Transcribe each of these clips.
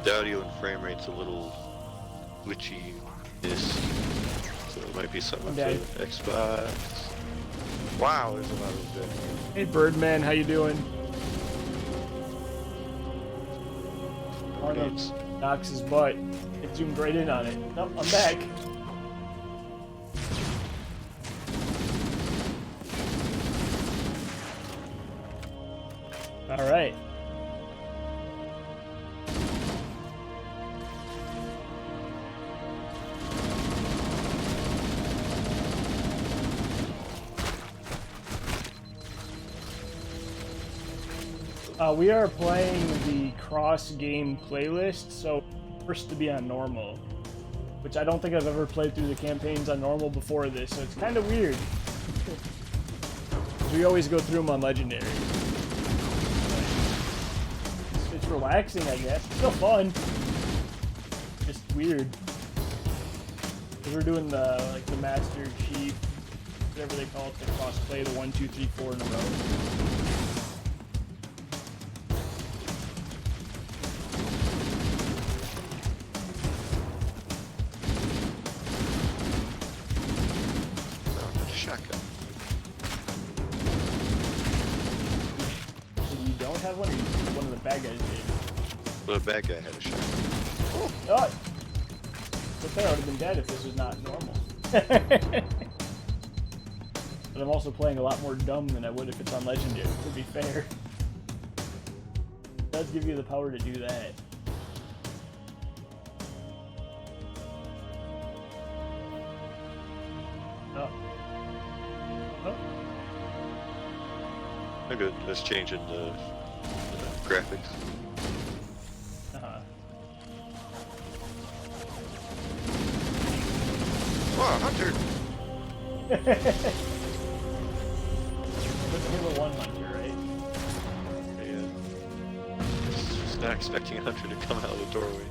The audio and frame rate's a little glitchy, so it might be something with the Xbox. Wow, there's a lot of good. Hey Birdman, how you doing? Games. Knocks his butt. It zoomed right in on it. Nope, I'm back. All right. We are playing the cross-game playlist, so first to be on normal, which I don't think I've ever played through the campaigns on normal before this, so it's kind of weird. We always go through them on legendary. It's relaxing, I guess. It's still fun. Just weird. Because we're doing the Master Chief, whatever they call it, the cross-play, the 1, 2, 3, 4 in a row. The bad guy had a shot. Oh! But I would have been dead if this was not normal. But I'm also playing a lot more dumb than I would if it's on Legendary, to be fair. It does give you the power to do that. Oh. Oh. Oh, good. Let's change in the graphics. Wow, Hunter! That's Halo 1 Hunter, right? Yeah. Just not expecting Hunter to come out of the doorway.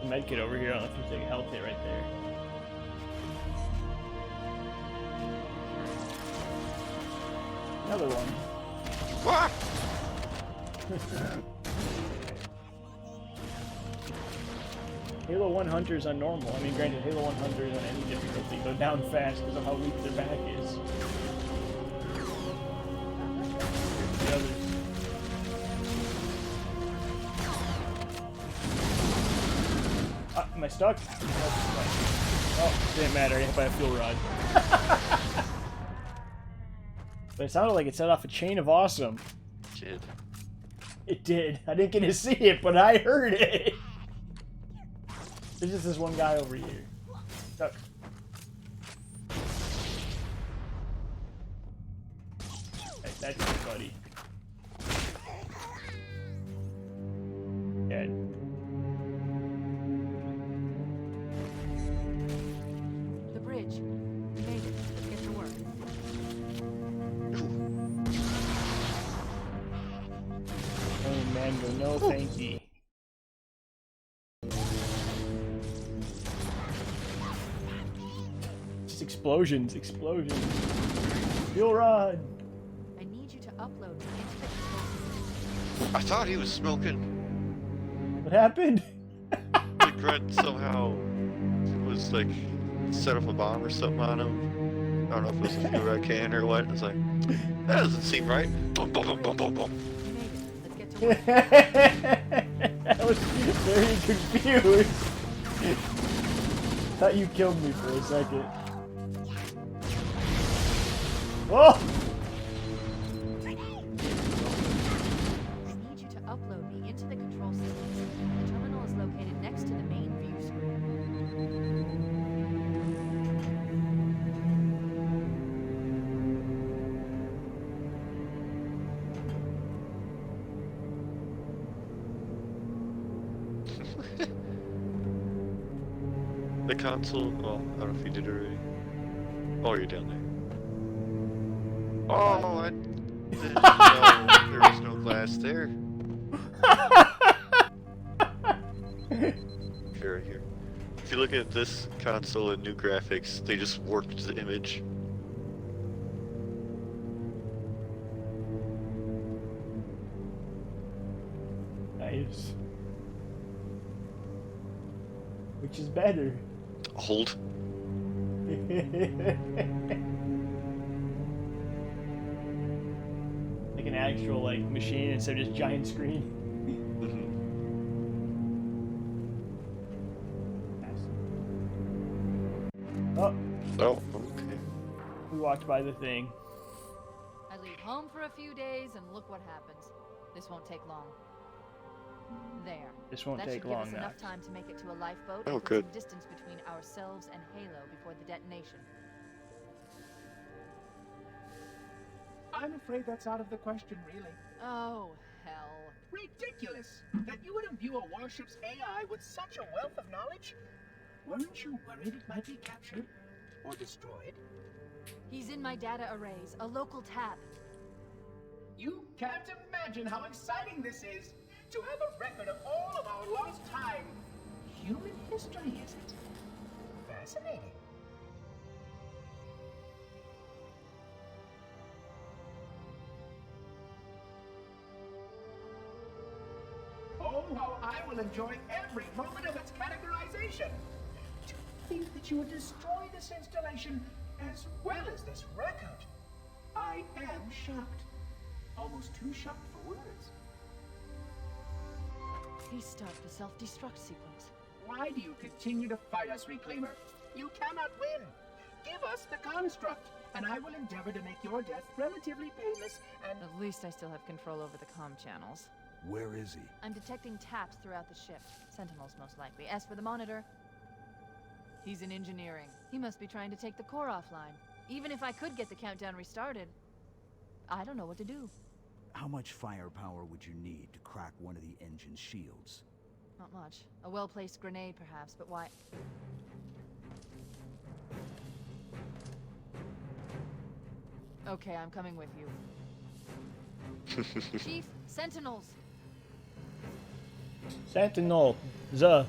The medkit over here, I don't know if you take a health hit right there. Another one. What? Halo 1 Hunters on normal. I mean, granted, Halo 1 Hunters on any difficulty go down fast because of how weak their back is. The others. Am I stuck? Oh, didn't matter. I hit by a fuel rod. But it sounded like it set off a chain of awesome. It did. It did. I didn't get to see it, but I heard it. There's just this one guy over here. Stuck. Hey, that's your buddy. Dead. The bridge. We made it. Let's get to work. Oh, Mango, no thank you. Explosions, explosions. Fuel rod! I need you to upload me into the control system. I thought he was smoking. What happened? The grunt somehow was like set off a bomb or something on him. I don't know if it was a fuel rod can or what. It's like, that doesn't seem right. Boom, boom, boom, boom, boom, boom. We made it. Let's get to work. I was very confused. Thought you killed me for a second. Oh! I need you to upload me into the control system. The terminal is located next to the main view screen. The console, well, I don't know if you did it already. Oh, you're down there. Oh, I didn't know there was no glass there. Here, right here. If you look at this console and new graphics, they just warped the image. eyes. Which is better? Hold. Like an actual like machine instead of just giant screen. Oh, Oh, okay. we walked by the thing. I leave home for a few days and look what happens. This won't take long. There. This won't That take should give long us now. enough time to make it to a lifeboat Oh, and put good. some distance between ourselves and Halo before the detonation. I'm afraid that's out of the question, really. Oh, hell. Ridiculous! That you would imbue a warship's AI with such a wealth of knowledge? Weren't you worried it might be captured? Or destroyed? He's in my data arrays, a local tap. You can't imagine how exciting this is! To have a record of all of our lost time! Human history, isn't it? Fascinating. Oh, how I will enjoy every moment of its categorization! To think that you would destroy this installation as well as this record! I am shocked. Almost too shocked for words. He stopped the self-destruct sequence. Why do you continue to fight us, Reclaimer? You cannot win! Give us the construct, and I will endeavor to make your death relatively painless and... At least I still have control over the comm channels. Where is he? I'm detecting taps throughout the ship. Sentinels, most likely. As for the monitor, he's in engineering. He must be trying to take the core offline. Even if I could get the countdown restarted, I don't know what to do. How much firepower would you need to crack one of the engine's shields? Not much. A well-placed grenade, perhaps, but why? Okay, I'm coming with you. Chief, Sentinels! Sentinel. The.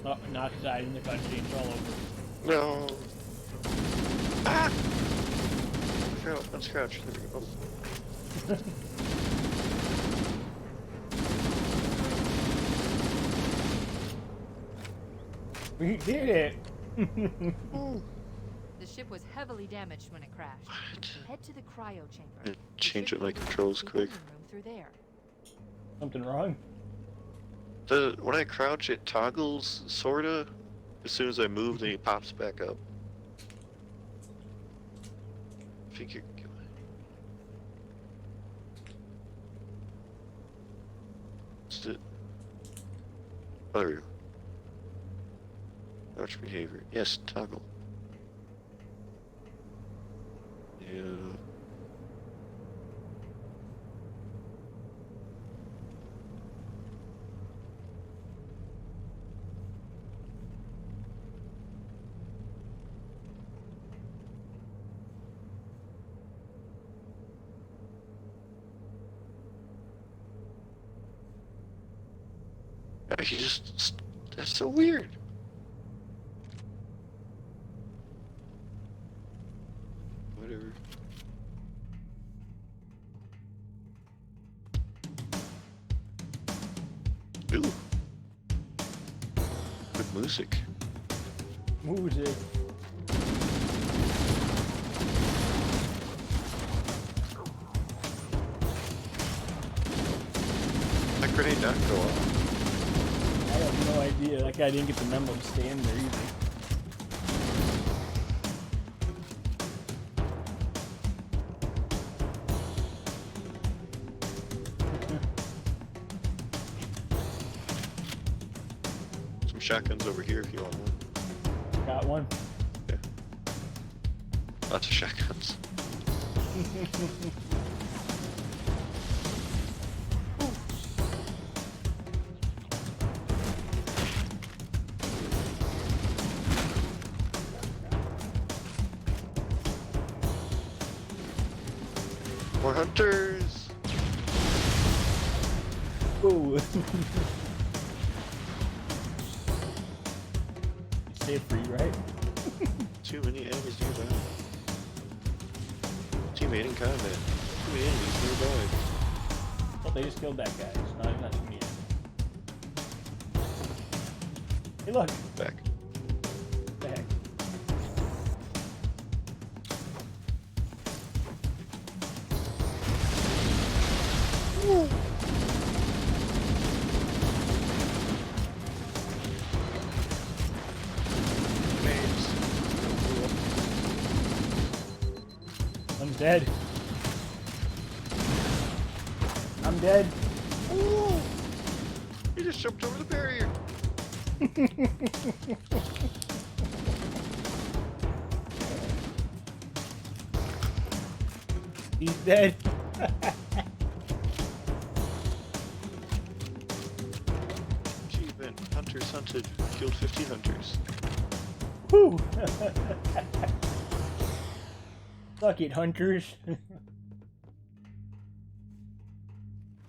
Oh, not excited in the cutscenes all over. No. Ah! Unscratch. There we go. We did it! The ship was heavily damaged when it crashed. Head to the cryo chamber. Yeah, You change should it like be able to controls see the quick. engine room through there. Something wrong? When I crouch, it toggles, sorta. As soon as I move, then he pops back up. I think you're... What's it? Oh, there we go. Crouch behavior. Yes, toggle. Yeah. He just... That's so weird. Whatever. Ooh. Good music. Music. That grenade not go off. I have no idea. That guy didn't get the memo to stand there either. Some shotguns over here if you want one. Got one. Yeah. Lots of shotguns. More hunters! Ooh. Stay free, right? Too many enemies nearby. teammate in combat. Too many enemies nearby. Well, they just killed that guy. It's not too many. Hey, look. Back. What the heck? Woo. I'm dead. I'm dead. Ooh! He just jumped over the barrier. He's dead. Achievement. Hunters hunted. Killed 50 hunters. Woo! Suck it, hunters.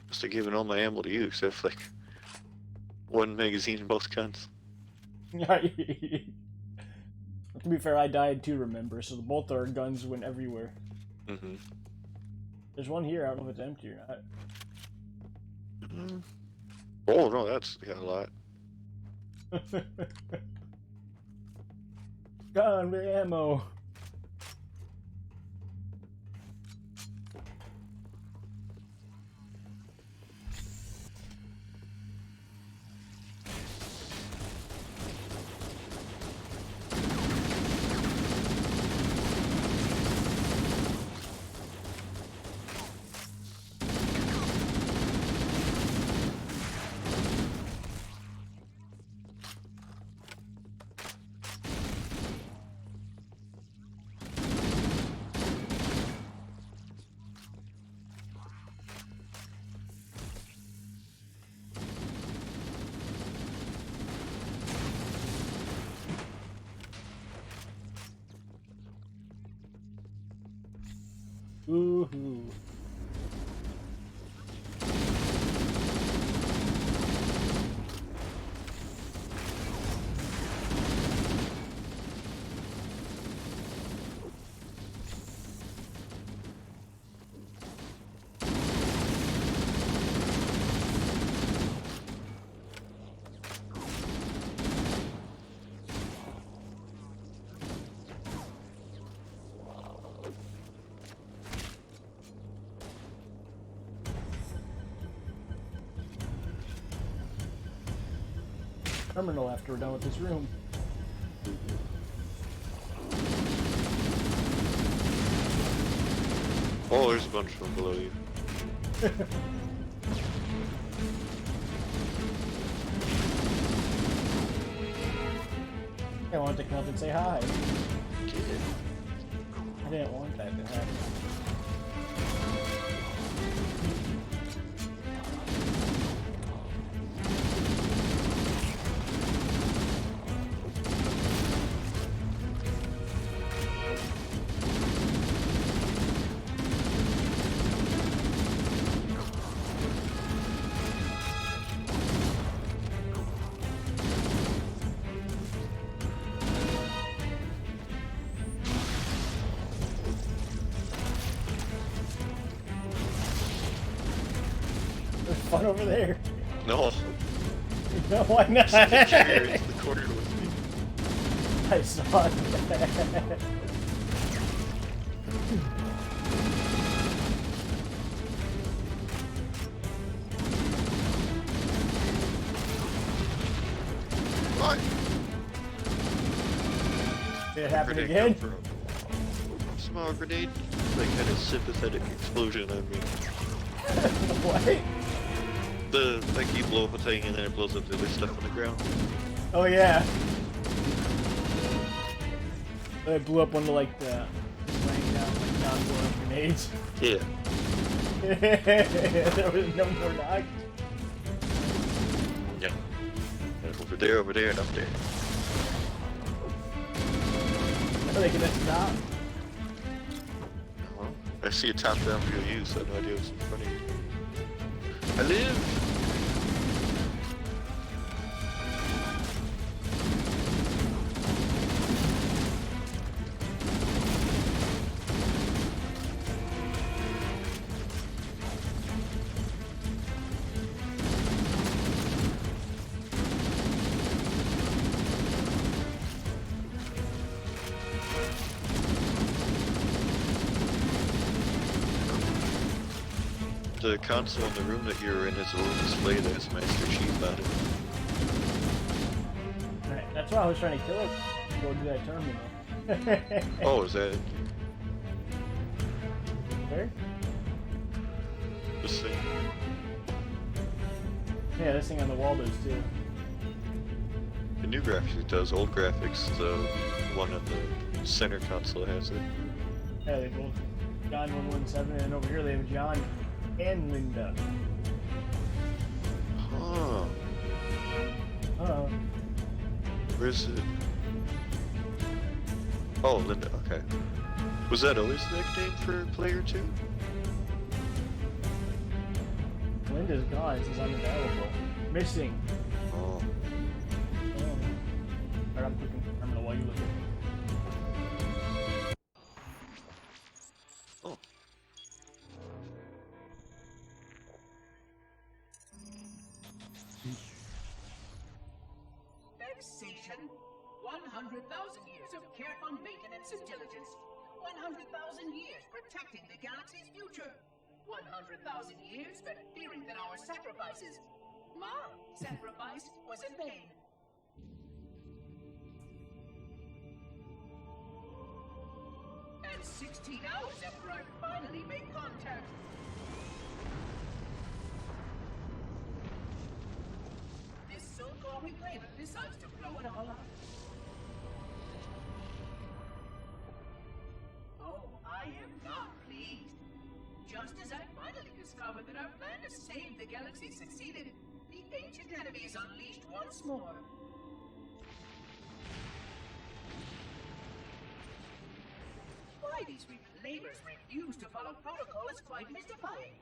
Must have given all my ammo to you, except for like one magazine in both guns. To be fair, I died too, remember, so both our guns went everywhere. Mm-hmm. There's one here, I don't know if it's empty or not. Mm-hmm. Oh no, that's got a lot. Gun with ammo. Woohoo. Terminal after we're done with this room. Oh, there's a bunch from below you. I wanted to come up and say hi. Get it. I didn't want that to happen. There's fun over there. No. No, why not? Chair into the corner with me. I saw that. What? Did it happen Grenade again? come from? Small grenade, like had a sympathetic explosion on me. What? Like you blow up a thing and then it blows up the other stuff on the ground. Oh yeah. I blew up one of like the laying down like non-blow up grenades. Yeah. There was no more knocked. Yeah. Over there, and up there. Are they gonna stop? I see a top-down view of you, so I have no idea what's in front of you. I live! the console in the room that you're in is a little display that has Master Chief on it. Alright, that's why I was trying to kill it. Go to that terminal. Oh, is that There? this thing? Yeah, this thing on the wall does too. The new graphics it does. Old graphics, the one on the center console has it. Yeah, they both John 117, and over here they have John and Linda. Huh. Oh. Where's it? Oh, Linda, okay. Was that always the nickname for player 2? Linda's gone. It says unavailable. Missing. Oh. Oh. Alright, I'm clicking terminal while you look at it. Oh. Vexation. 100,000 years of careful maintenance and diligence. 100,000 years protecting the galaxy's future. 100,000 years spent fearing that our sacrifices, my sacrifice, was in vain. And 16 hours after I finally made contact. This so-called reclaimer decides to blow it all up. Oh, I am not pleased. Just as I finally discovered that our plan to save the galaxy succeeded, the ancient enemy is unleashed once more. Why these reclaimers refuse to follow protocol is quite mystifying.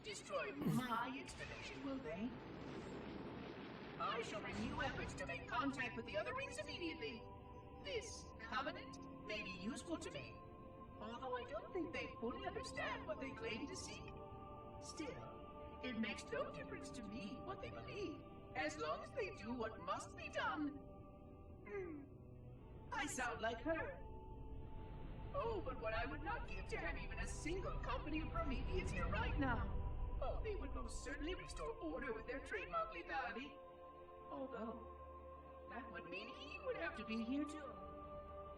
Destroy my expedition, will they? I shall renew efforts to make contact with the other rings immediately. This covenant may be useful to me, although I don't think they fully understand what they claim to seek. Still, it makes no difference to me what they believe, as long as they do what must be done. I sound like her. Oh, but what I would not give to have even a single company of Prometheans here right now. Oh, they would most certainly restore order with their trademark lethality. Although, that would mean he would have to be here too.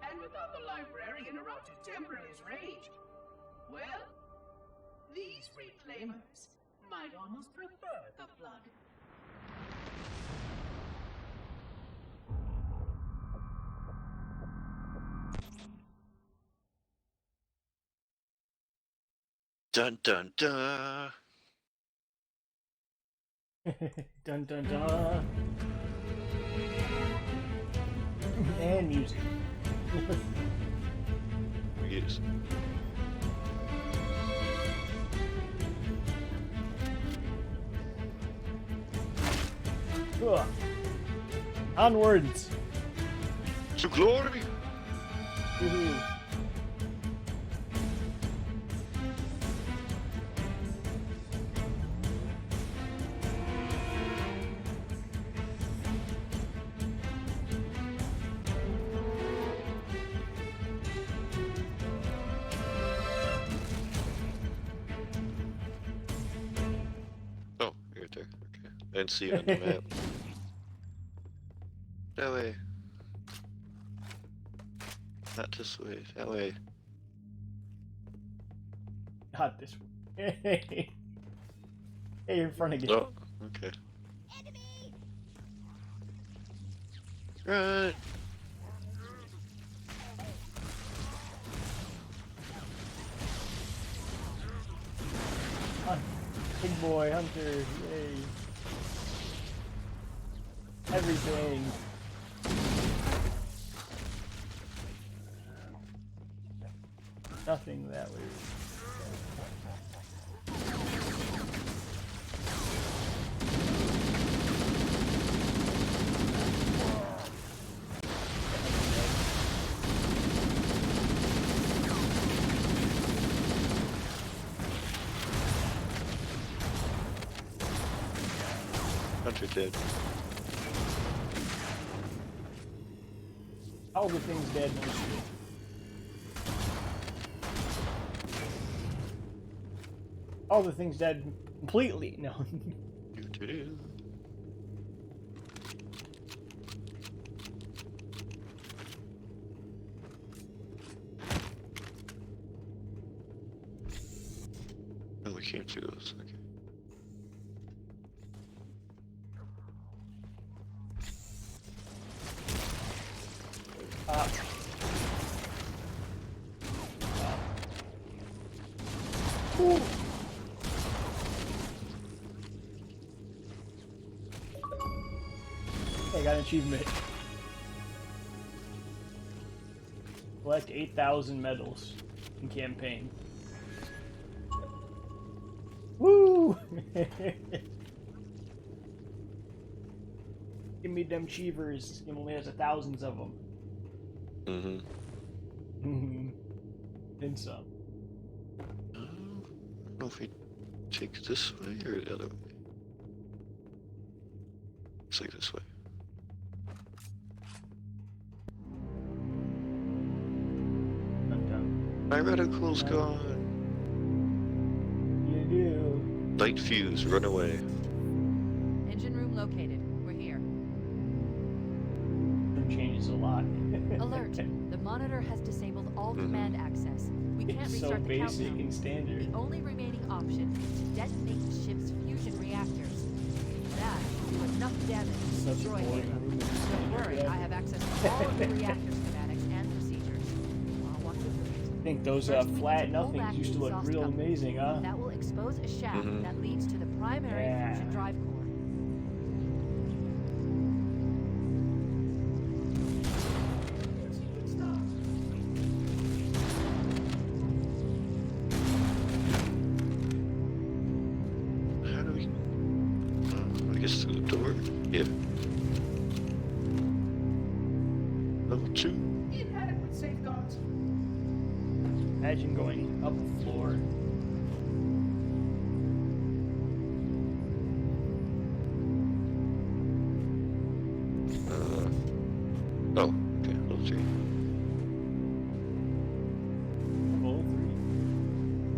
And without the librarian around to temper his rage, well, these reclaimers might almost prefer the flood. Dun dun dun. Dun dun dun. And music. Yes. Ugh. Onwards. To glory. Woohoo. Oh, you're right there. Okay. I didn't see it on the map. That way. Not this way. That way. Not this way. Hey, you're in front again. Oh, okay. Right. Big boy hunter, yay. Everything. Nothing that way. Hunter dead. All the things dead. All the things dead completely. No. Do-do-do. Oh, we can't do this. Okay. Ooh. I got an achievement. Collect 8,000 medals in campaign. Woo! Give me them cheevers. It only has thousands of them. Mm-hmm. And some. I don't know if we take it this way or the other way. Looks like this way. I'm done. My reticle's gone. You do. Light fuse, run away. Engine room located. We're here. It changes a lot. Alert! The monitor has disabled all command access. We can't It's so restart the basic countdown. and standard. The only remaining option is to detonate the ship's fusion reactors. That will do enough damage to Such a destroy boring Halo. room and Don't standard, worry, yeah. I have access to all of the reactor schematics and procedures. I'll watch it for I you. think those First, we need flat to pull nothings back used the to look exhaust real cover. amazing, huh? That will expose a shaft Mhm. that leads to the primary Yeah. fusion drive core. How do we... I guess through the door? Yeah. Level 2. Inadequate safeguards. Imagine going up a floor. Oh, okay, level 3. Level 3.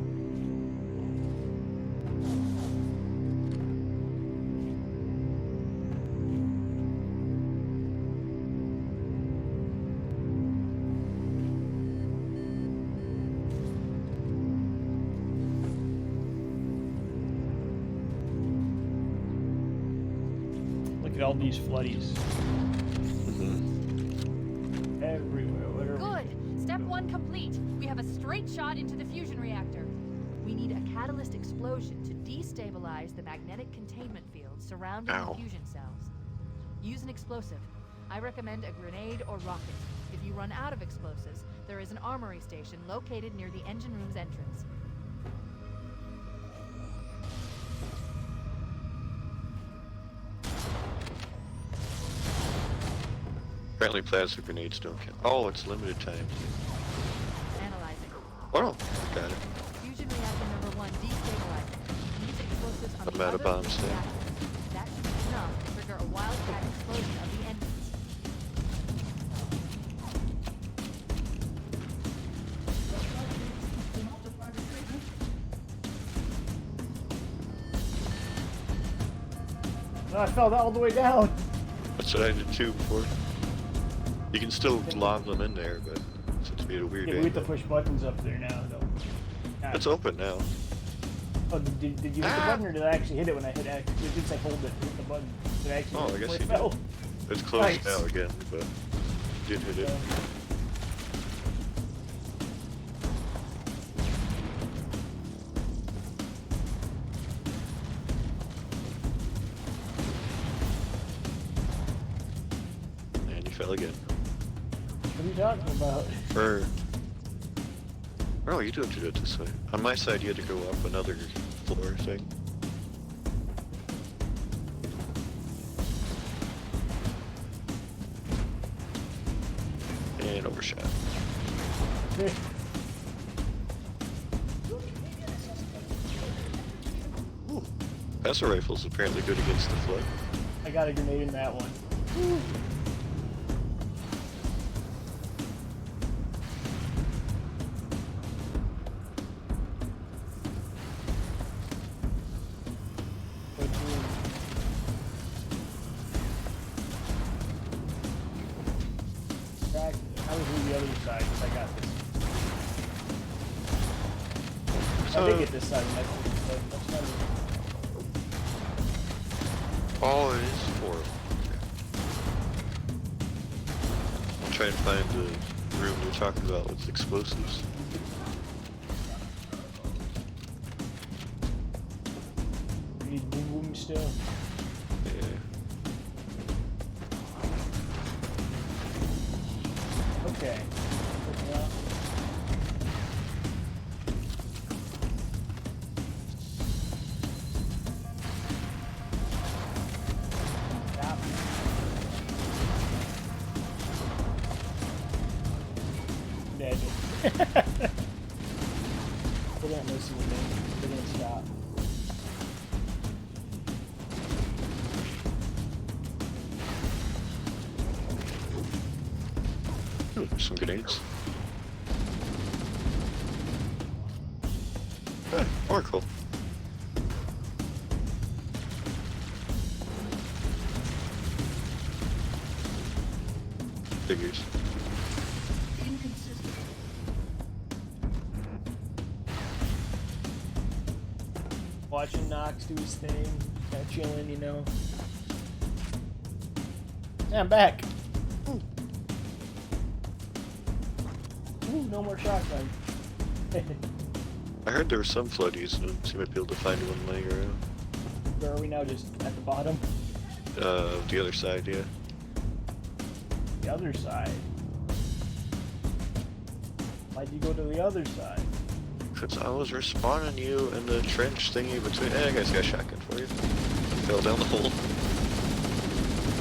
Look at all these floodies Mm-hmm. everywhere. Whatever. Good! Step 1 complete. We have a straight shot into the fusion reactor. We need a catalyst explosion to destabilize the magnetic containment field surrounding Ow. the fusion cells. Use an explosive. I recommend a grenade or rocket. If you run out of explosives, there is an armory station located near the engine room's entrance. Apparently plasma grenades don't count. Oh, it's limited time. Analyzing. Oh, got it. Fusion reactor number 1 destabilized. Use explosives on I'm the out of other bombs fusion there. reactor. That should be enough to trigger a wildcat explosion of the engines. No, I fell all the way down. That's what I did too before. You can still lob them in there, but since we had a weird Yeah, we have to angle. push buttons up there now, though. God. It's open now. Oh, did you hit the button or did I actually hit it when I hit X? It did say hold it, hit the button. Did I actually Oh, hit I it guess before you it fell? did. It's closed Nice. now again, but did hit it. And you fell again. What are you talking about? Or... Oh, you do have to do it this way. On my side, you had to go up another floor thing. And overshot. Ooh. Plasma rifle's apparently good against the flood. I got a grenade in that one. Woo. I was do the other side because I got this. So, I did get this side. That's fine. oh, it is 4. Okay. I'll try and find the room you're talking about with explosives. You need boom boom still. Yeah. Okay. Yeah. Stop. Dead. They didn't listen to me. They didn't stop. Ooh, some grenades. Ah, Oracle. Figures. Inconsistent. Watching Knox do his thing, kind of chilling, you know. Yeah, I'm back. Ooh, no more shotgun. I heard there were some floodies, and so you might be able to find one laying around. Where are we now? Just at the bottom? The other side, yeah. The other side. Why'd you go to the other side? Because I was respawning you in the trench thingy between. I guess I got a shotgun for you. Fell down the hole.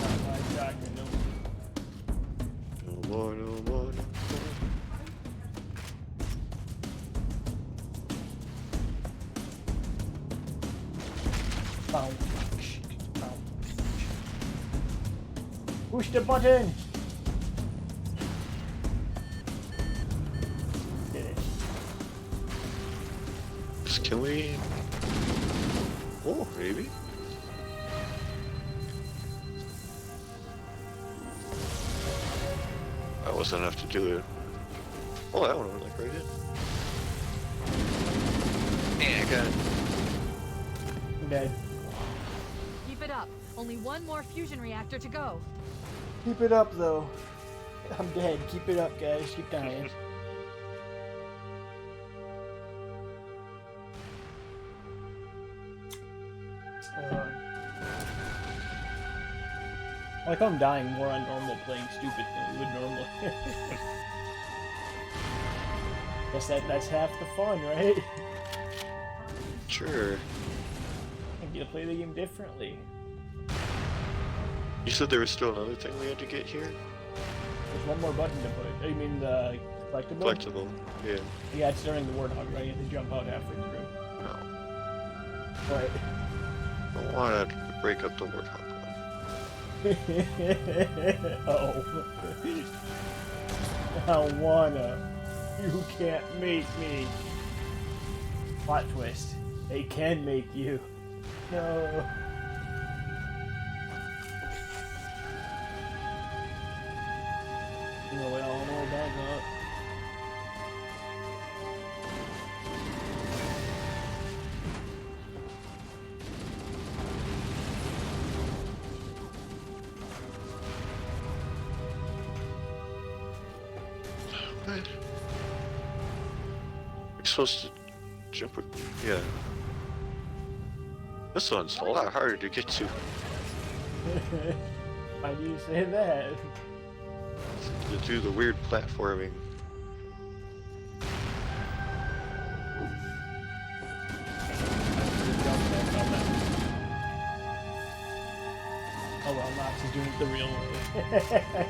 Not my shotgun, no. No more, no more, no more. Bow. Bow. Push the button! Did it. Can we? Oh, maybe. That wasn't enough to do it. Oh, that one went like right in. Yeah, I got it. I'm dead. Keep it up. Only one more fusion reactor to go. Keep it up, though. I'm dead. Keep it up, guys. Keep dying. Like I'm dying more on normal playing stupid than we would normally. Guess that's half the fun, right? Sure. I get to play the game differently. You said there was still another thing we had to get here? There's one more button to put. You mean the collectible? Collectible, yeah. Yeah, it's during the Warthog, right? You have to jump out halfway through. No. Right. I don't want to break up the Warthog one. Oh. I wanna. You can't make me. Plot twist. They can make you. No. You know, we all know about that. What? You're supposed to jump. Yeah. This one's a lot harder to get to. Why do you say that? To do the weird platforming. Oh well, Nox is doing it the real way.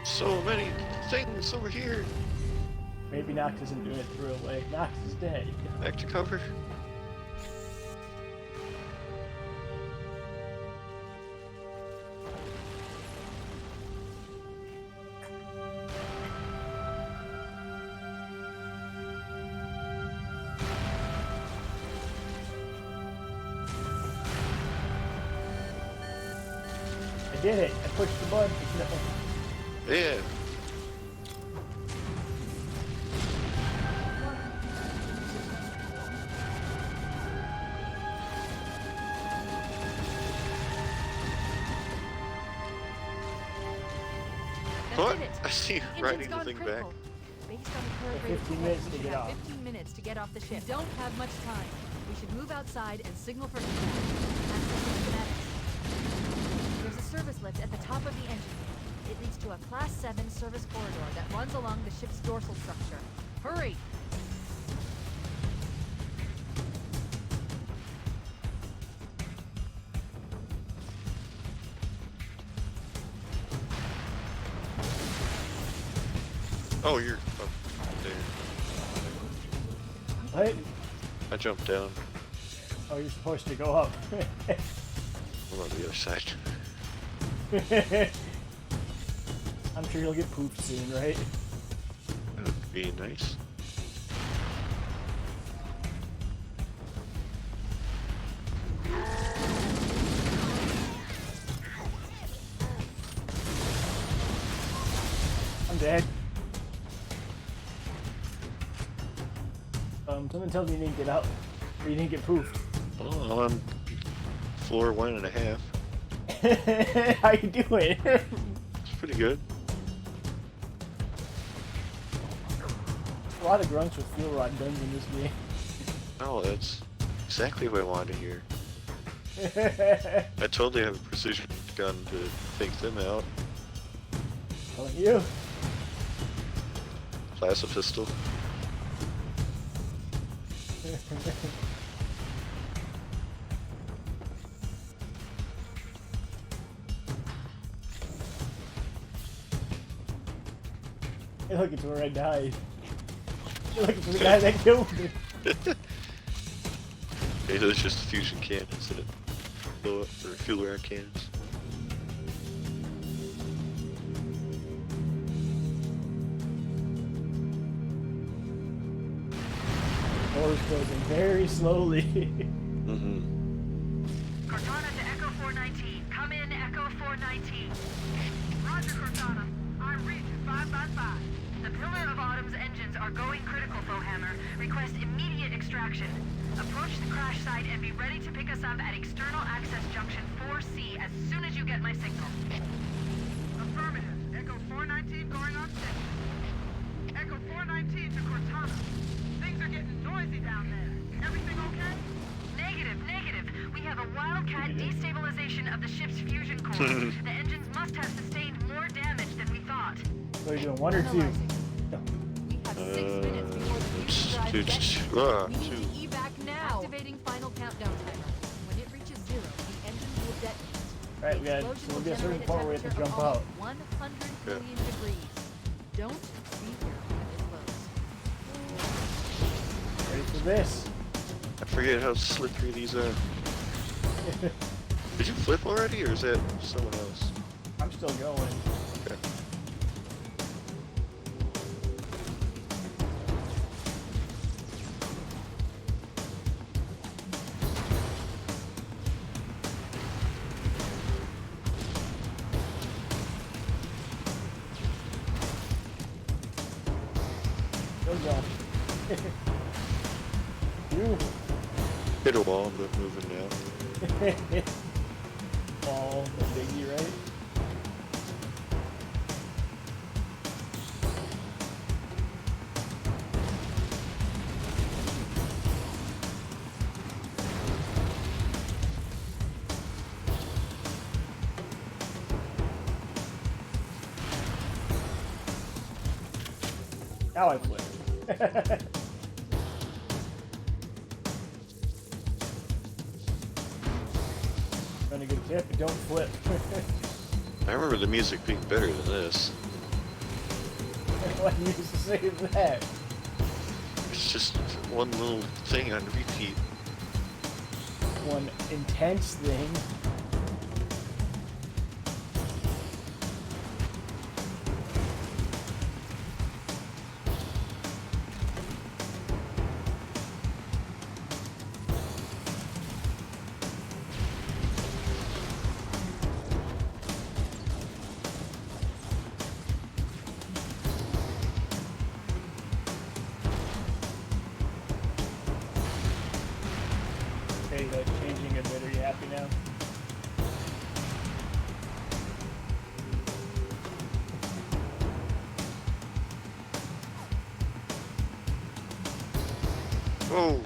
So many things over here. Maybe Nox isn't doing it the real way. Nox is dead. Back to cover. I did it. I pushed the button. No. Yeah. minute. I see you The riding engine's the gone thing back. critical. Based on the current rate of 15 flow, minutes we to should get have off. 15 minutes to get off the ship. We don't have much time. We should move outside and signal for impact. Access the schematics. There's a service lift at the top of the engine. It leads to a Class 7 service corridor that runs along the ship's dorsal structure. Hurry! Oh, you're up there. What? I jumped down. Oh, you're supposed to go up. I'm on the other side. I'm sure you'll get pooped soon, right? That would be nice. I'm dead. Something tells me you didn't get out. Or you didn't get poofed. Oh, I'm on floor 1.5. How you doing? It's pretty good. A lot of grunts with fuel rod guns in this game. Oh, that's exactly what I wanted to hear. I totally have a precision gun to take them out. Telling you. Class of pistol. Hey, look, it's where I died. Hey, look, it's the guy that killed me. Hey, those just fusion cannons that blow up, or fuel air cannons. Door's closing very slowly. Mm-hmm. Cortana to Echo 419. Come in, Echo 419. Roger, Cortana. I'm Region 555. The Pillar of Autumn's engines are going critical, Fohammer. Request immediate extraction. Approach the crash site and be ready to pick us up at External Access Junction 4C as soon as you get my signal. Affirmative. Echo 419 going on station. Echo 419 to Cortana. Things are getting noisy down there. Everything okay? Negative. We have a wildcat destabilization of the ship's fusion core. The engines must have sustained more damage than we thought. So you're doing one or two? Analyzing. No. We have 6 minutes before the fusion drive Dude, gets two. We need to evac now. Activating final countdown timer. When it reaches 0, the engines will detonate. Alright, we The got, explosion so we'll will get a certain generate point where we have to temperature jump of out. almost 100 million degrees. Don't be here when it explodes. Ready for this. I forget how slippery these are. Did you flip already, or is that someone else? I'm still going. Okay. Still going. You. Hit a wall, but moving now. Ball, the biggie, right? Now I flip. Gonna get a tip, but don't flip. I remember the music being better than this. Why do you used to say that? It's just one little thing on repeat. One intense thing. Okay, that's changing a bit. Are you happy now? Whoa.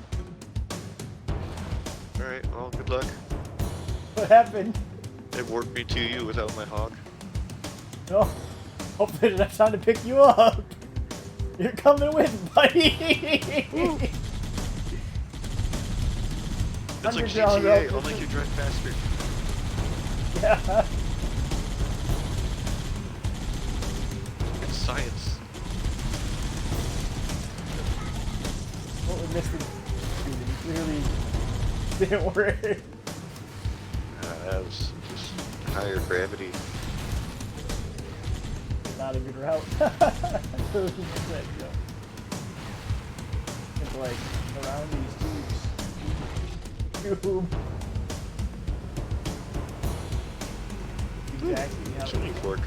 Alright, well, good luck. What happened? It warped me to you without my hog. No. Hopefully it enough time to pick you up. You're coming with, buddy. It's like Underground GTA, rope. I'll make you drive faster. Yeah. It's science. What we missed it. Clearly didn't work. That was just higher gravity. Not a good route. It's like around these tubes. Tube. Exactly how Chimney fork.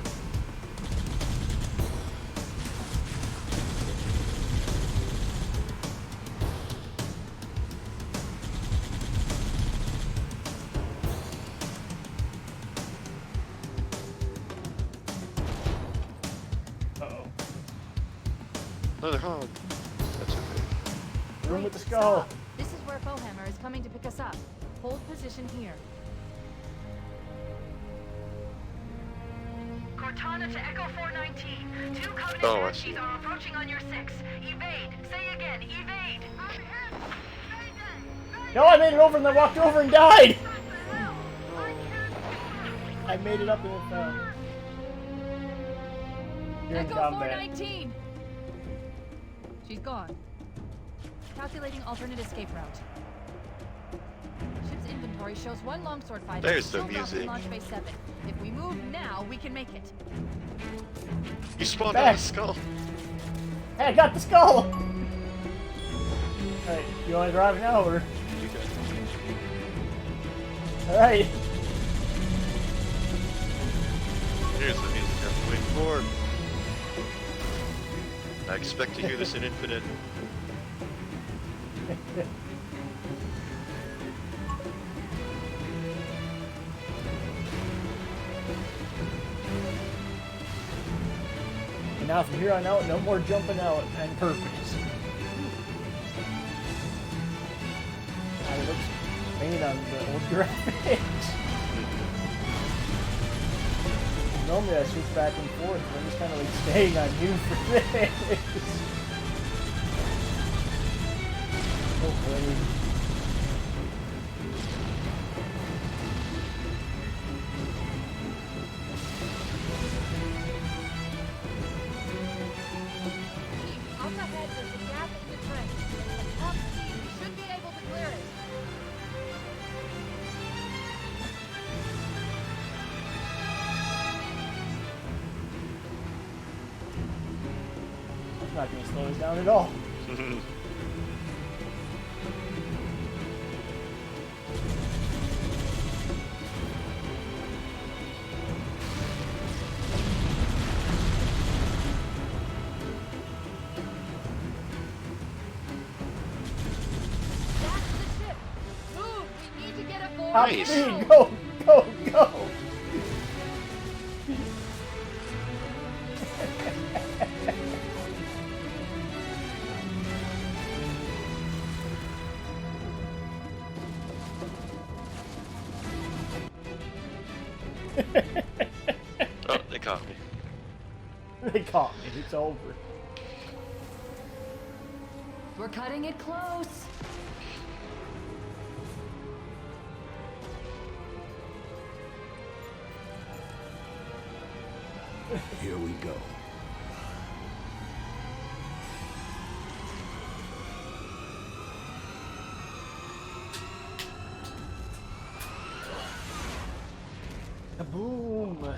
Uh-oh. Another hog. That's okay. Room with the skull. Stop. This is where Fohammer is coming to pick us up. Hold position here. Cortana to Echo 419. Two Covenant Oh, I see. banshees are approaching on your 6. Evade. Say again, evade. I'm hit. No, I made it over and then walked over and died. I made it up and it fell. You're in Echo combat. 419. She's gone. Calculating alternate escape route. Ship's inventory shows one longsword fighter. There's the still dropped in music. Launch Bay 7. If we move now, we can make it. You spawned Back. on a skull. Hey, I got the skull. Alright, you want to drive now or? You got Alright. Here's the music I'm waiting for. I expect to hear this in Infinite. And now from here on out, no more jumping out on purpose. It looks painted on the old graphics. Normally I switch back and forth, but I'm just kind of like staying on you for this. Hopefully. Up ahead, there's a gap in the trench. At top speed, we should be able to clear it. That's not going to slow us down at all. That's the ship. Move! We need to get aboard. Top Nice. speed, go, go, go! Oh, they caught me. They caught me, it's over. We're cutting it close. Here we go. Kaboom!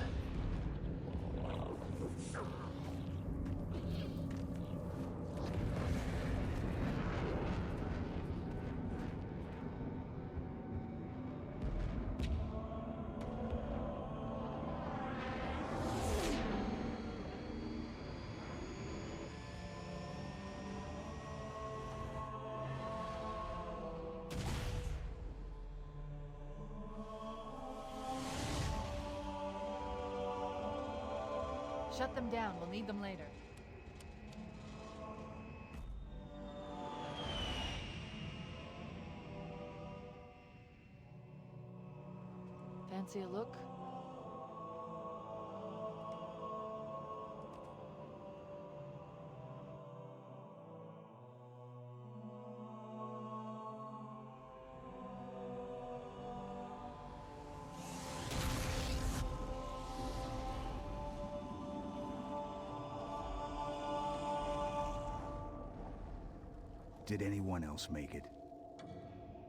Shut them down. We'll need them later. Fancy a look? Did anyone else make it?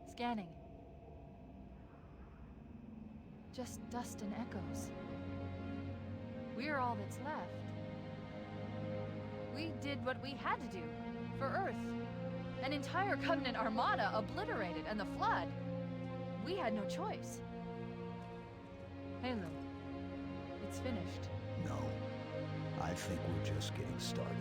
Scanning. Just dust and echoes. We're all that's left. We did what we had to do for Earth. An entire Covenant armada obliterated, and the Flood. We had no choice. Halo, it's finished. No. I think we're just getting started.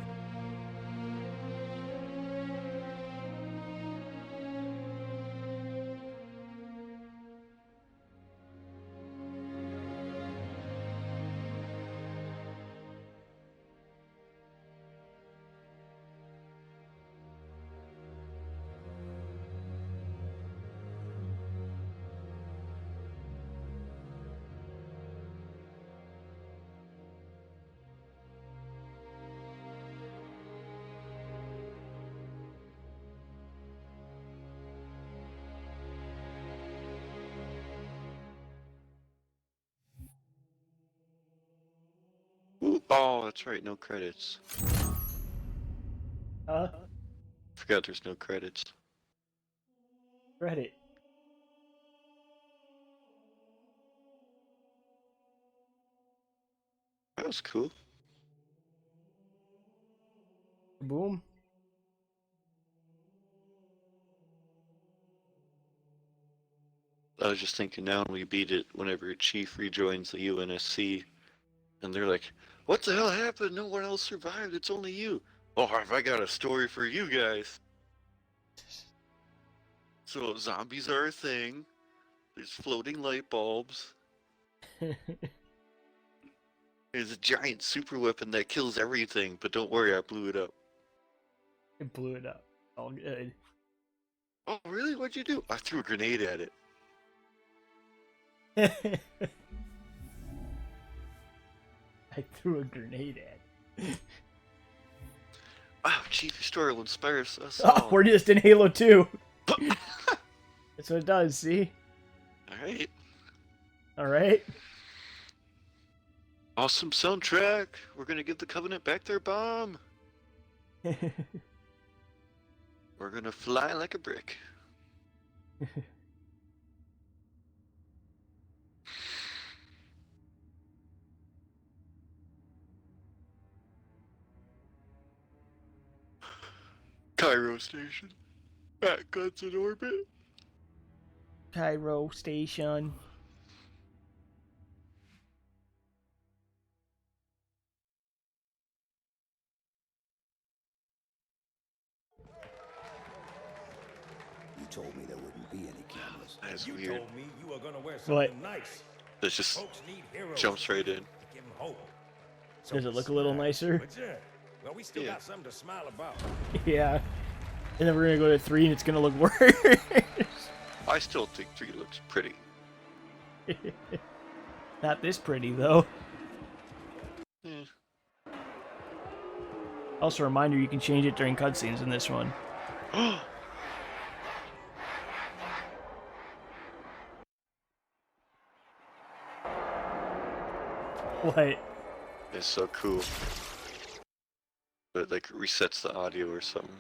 Ooh, oh, that's right, no credits. Forgot there's no credits. Reddit. That was cool. Boom. I was just thinking now when we beat it, whenever Chief rejoins the UNSC, and they're like, what the hell happened? No one else survived, it's only you. Oh, have I got a story for you guys. So zombies are a thing. There's floating light bulbs. There's a giant super weapon that kills everything, but don't worry, I blew it up. It blew it up. All good. Oh, really? What'd you do? I threw a grenade at it. I threw a grenade at it. Wow, Chief, your story will inspire us Oh, all. we're just in Halo 2. That's what it does, see? Alright. Alright. Awesome soundtrack. We're gonna give the Covenant back their bomb. We're gonna fly like a brick. Cairo Station. Bat guns in orbit. Cairo Station. You told me there wouldn't be any cameras. That's You weird. told me you were gonna wear What? something nice. That just Folks need heroes. jumps right in. To give 'em hope. So Does it look a little smile. nicer? But yeah, well, we still Yeah. got something to smile about. Yeah. And then we're gonna go to 3 and it's gonna look worse. I still think 3 looks pretty. Not this pretty, though. Eh. Also, a reminder, you can change it during cutscenes in this one. What? It's so cool. But like resets the audio or something.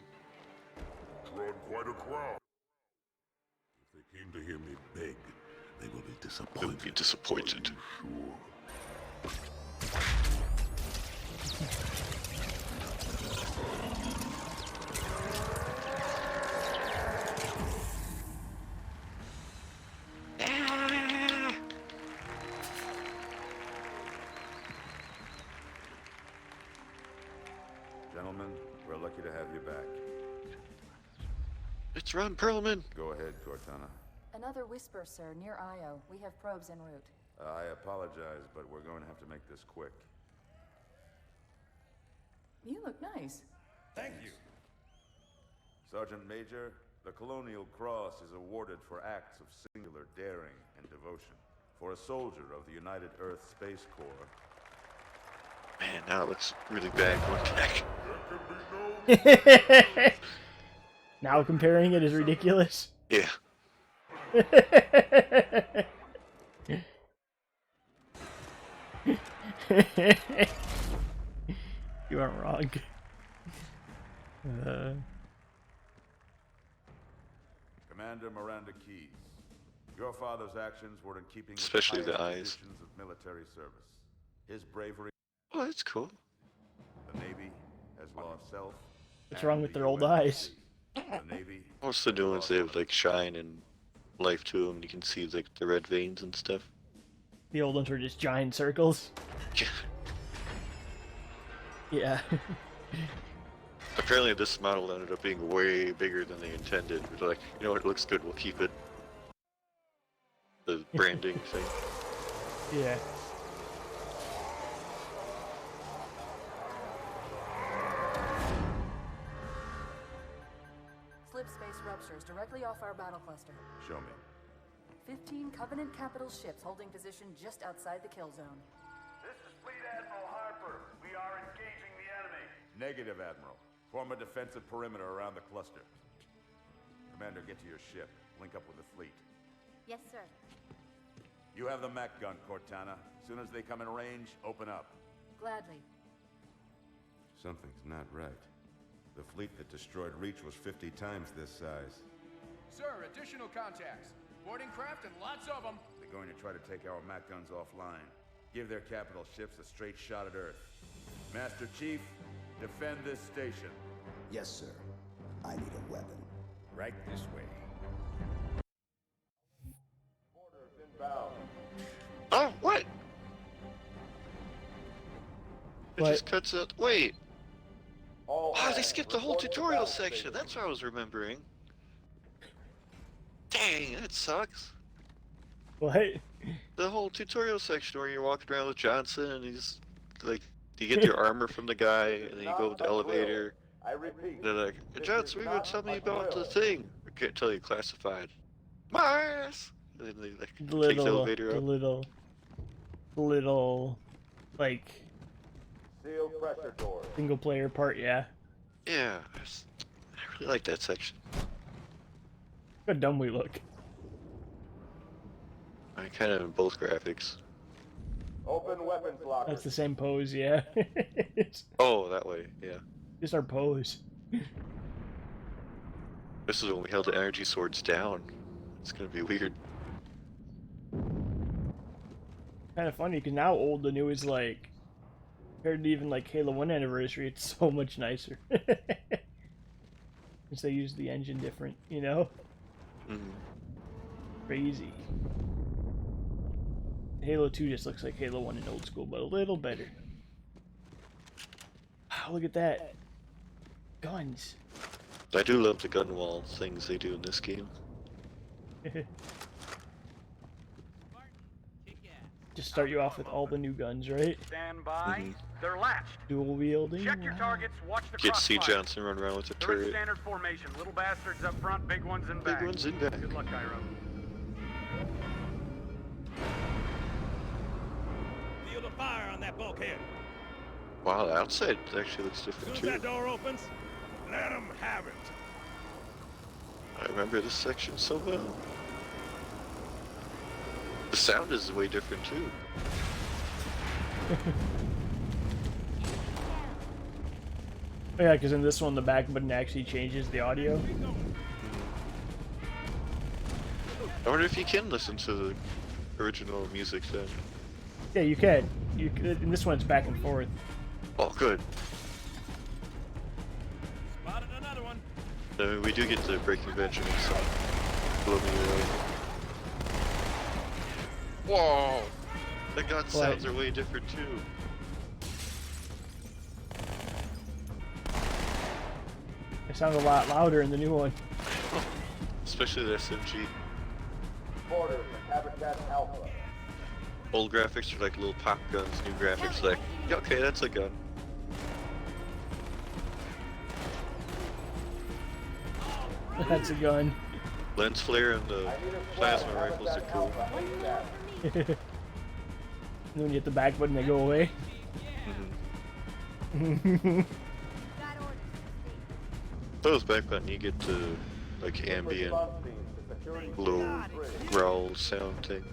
Drawn quite a crowd. If they came to hear me beg, they will be disappointed. They'll be disappointed. Are you sure? Gentlemen, we're lucky to have you back. It's Ron Perlman. Go ahead, Cortana. Another whisper, sir, near Io. We have probes en route. I apologize, but we're going to have to make this quick. You look nice. Thank you. Sergeant Major, the Colonial Cross is awarded for acts of singular daring and devotion. for a soldier of the United Earth Space Corps. Man, now it looks really bad going back. Now comparing it is ridiculous. Yeah. You aren't wrong. Commander Miranda Keyes, your father's actions were in keeping with Especially the highest eyes. traditions of military service. His bravery, Oh, that's cool. the Navy has lost self. What's and wrong with the their old UN eyes? The Navy. Most of the new ones, they have like shine and life to them. You can see like the red veins and stuff. The old ones were just giant circles. Yeah. Apparently this model ended up being way bigger than they intended. They're like, you know what, it looks good, we'll keep it. The branding thing. Yeah. Slip space ruptures directly off our battle cluster. Show me. 15 Covenant capital ships holding position just outside the kill zone. This is Fleet Admiral Harper. We are engaging the enemy. Negative, Admiral. Form a defensive perimeter around the cluster. Commander, get to your ship. Link up with the fleet. Yes, sir. You have the mech gun, Cortana. As soon as they come in range, open up. Gladly. Something's not right. The fleet that destroyed Reach was 50 times this size. Sir, additional contacts. Boarding craft and lots of them. They're going to try to take our mech guns offline. Give their capital ships a straight shot at Earth. Master Chief, defend this station. Yes, sir. I need a weapon. Right this way. Orders inbound. Oh, what? It What? just cuts out. Wait. All Oh, they hands, skipped the whole report to tutorial battle section. station. That's what I was remembering. Dang, that sucks. What? The whole tutorial section where you're walking around with Johnson and he's like, you get your armor from the guy and then you go with the elevator. I repeat. They're like, this Johnson, is we would not tell me a about the drill. thing. I can't tell you classified. Mars! And then they like The take the little, elevator up. little, like, Seal pressure doors. single player part, yeah. Yeah, I really like that section. Look how dumb we look. I kind of in both graphics. Open weapons locker. That's the same pose, yeah. It's Oh, that way, yeah. just our pose. This is when we held the energy swords down. It's gonna be weird. Kind of funny, because now old the new is like, compared to even like Halo 1 Anniversary, it's so much nicer. Because they use the engine different, you know? Mhm. Crazy. Halo 2 just looks like Halo 1 in old school, but a little better. Wow, look at that. Guns. I do love the gun wall things they do in this game. Just start you off with all the new guns, right? Stand by. Mhm. They're latched. Dual wielding. Check your Wow. targets. Watch the Get to see crossfire. Johnson run around with a They're in turret. standard formation. Little bastards up front, big ones in back. Big ones in back. Good luck, Cairo. Feel the fire on that bulkhead. Wow, the outside actually looks As different soon as that too. door opens, let them have it. I remember this section so well. The sound is way different too. Oh, yeah, because in this one the back button actually changes the audio. I wonder if you can listen to the original music then. Yeah, you can. You can. In this one it's back and forth. Oh, good. Spotted another one. We do get the Breaking Benjamin song. Blow me away. Whoa! The gun sounds are way different too. They sound a lot louder in the new one. Especially the SMG. Orders from Habitat Alpha. Old graphics are like little pop guns, new graphics like, yeah, okay, that's a gun. That's a gun. Lens flare and the plasma rifles are cool. And when you hit the back button, they go away. Those back button, you get to like ambient low growl sound thing.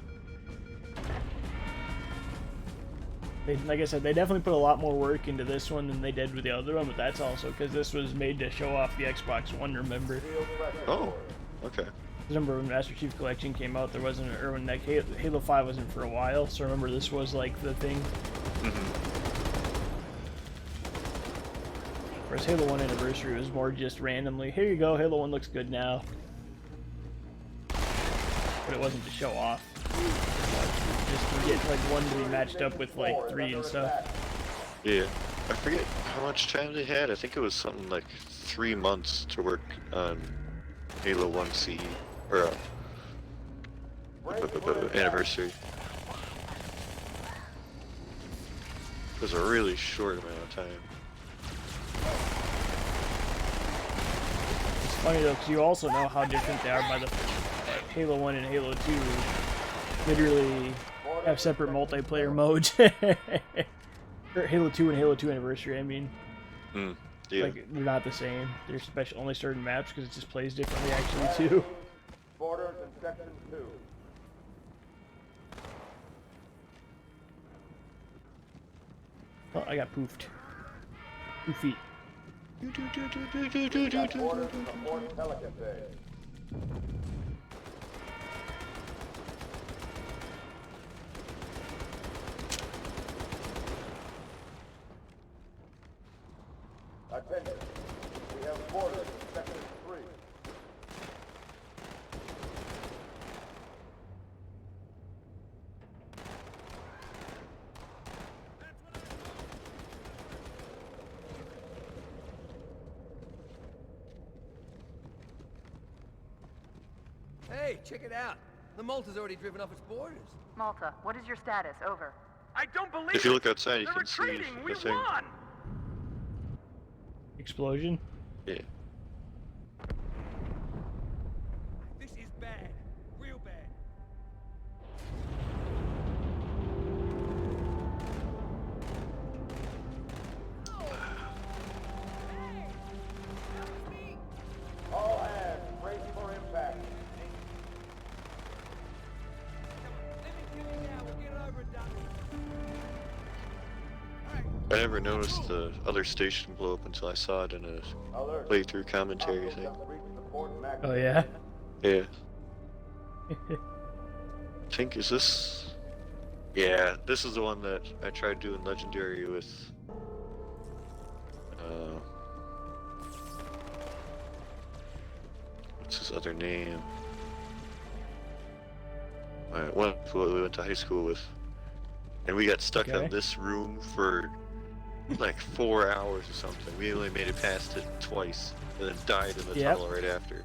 Like I said, they definitely put a lot more work into this one than they did with the other one, but that's also because this was made to show off the Xbox One, remember? Oh, okay. Remember when Master Chief Collection came out, there wasn't, or when like Halo 5 wasn't for a while, so remember this was like the thing. Whereas Halo 1 Anniversary was more just randomly, here you go, Halo 1 looks good now. But it wasn't to show off. Just to get like 1 to be matched up with like 3 and stuff. Yeah, I forget how much time they had. I think it was something like 3 months to work on Halo 1 CE, or Anniversary. It was a really short amount of time. It's funny though, because you also know how different they are by the Halo 1 and Halo 2 literally have separate multiplayer modes. Or Halo 2 and Halo 2 Anniversary, I mean. Yeah. Like, they're not the same. They're special, only certain maps, because it just plays differently actually too. Borders in Section 2. Oh, I got poofed. 2 feet. We got orders in the Fort Pelican Bay. Attention. We have borders in Section 3. Hey, check it out. The Malta's already driven off its borders. Malta, what is your status? Over. I don't believe If you it. look outside, you They're can see retreating. We the thing. won. Explosion? Yeah. This is bad. Real bad. All hands, brace for impact. I never noticed the other station blow up until I saw it in a Alert. playthrough commentary thing. Oh yeah? Yeah. I think, is this... Yeah, this is the one that I tried doing Legendary with... what's his other name? One who we went to high school with. And we got stuck Okay. in this room for like 4 hours or something. We only made it past it twice, and then died in the Yep. tunnel right after.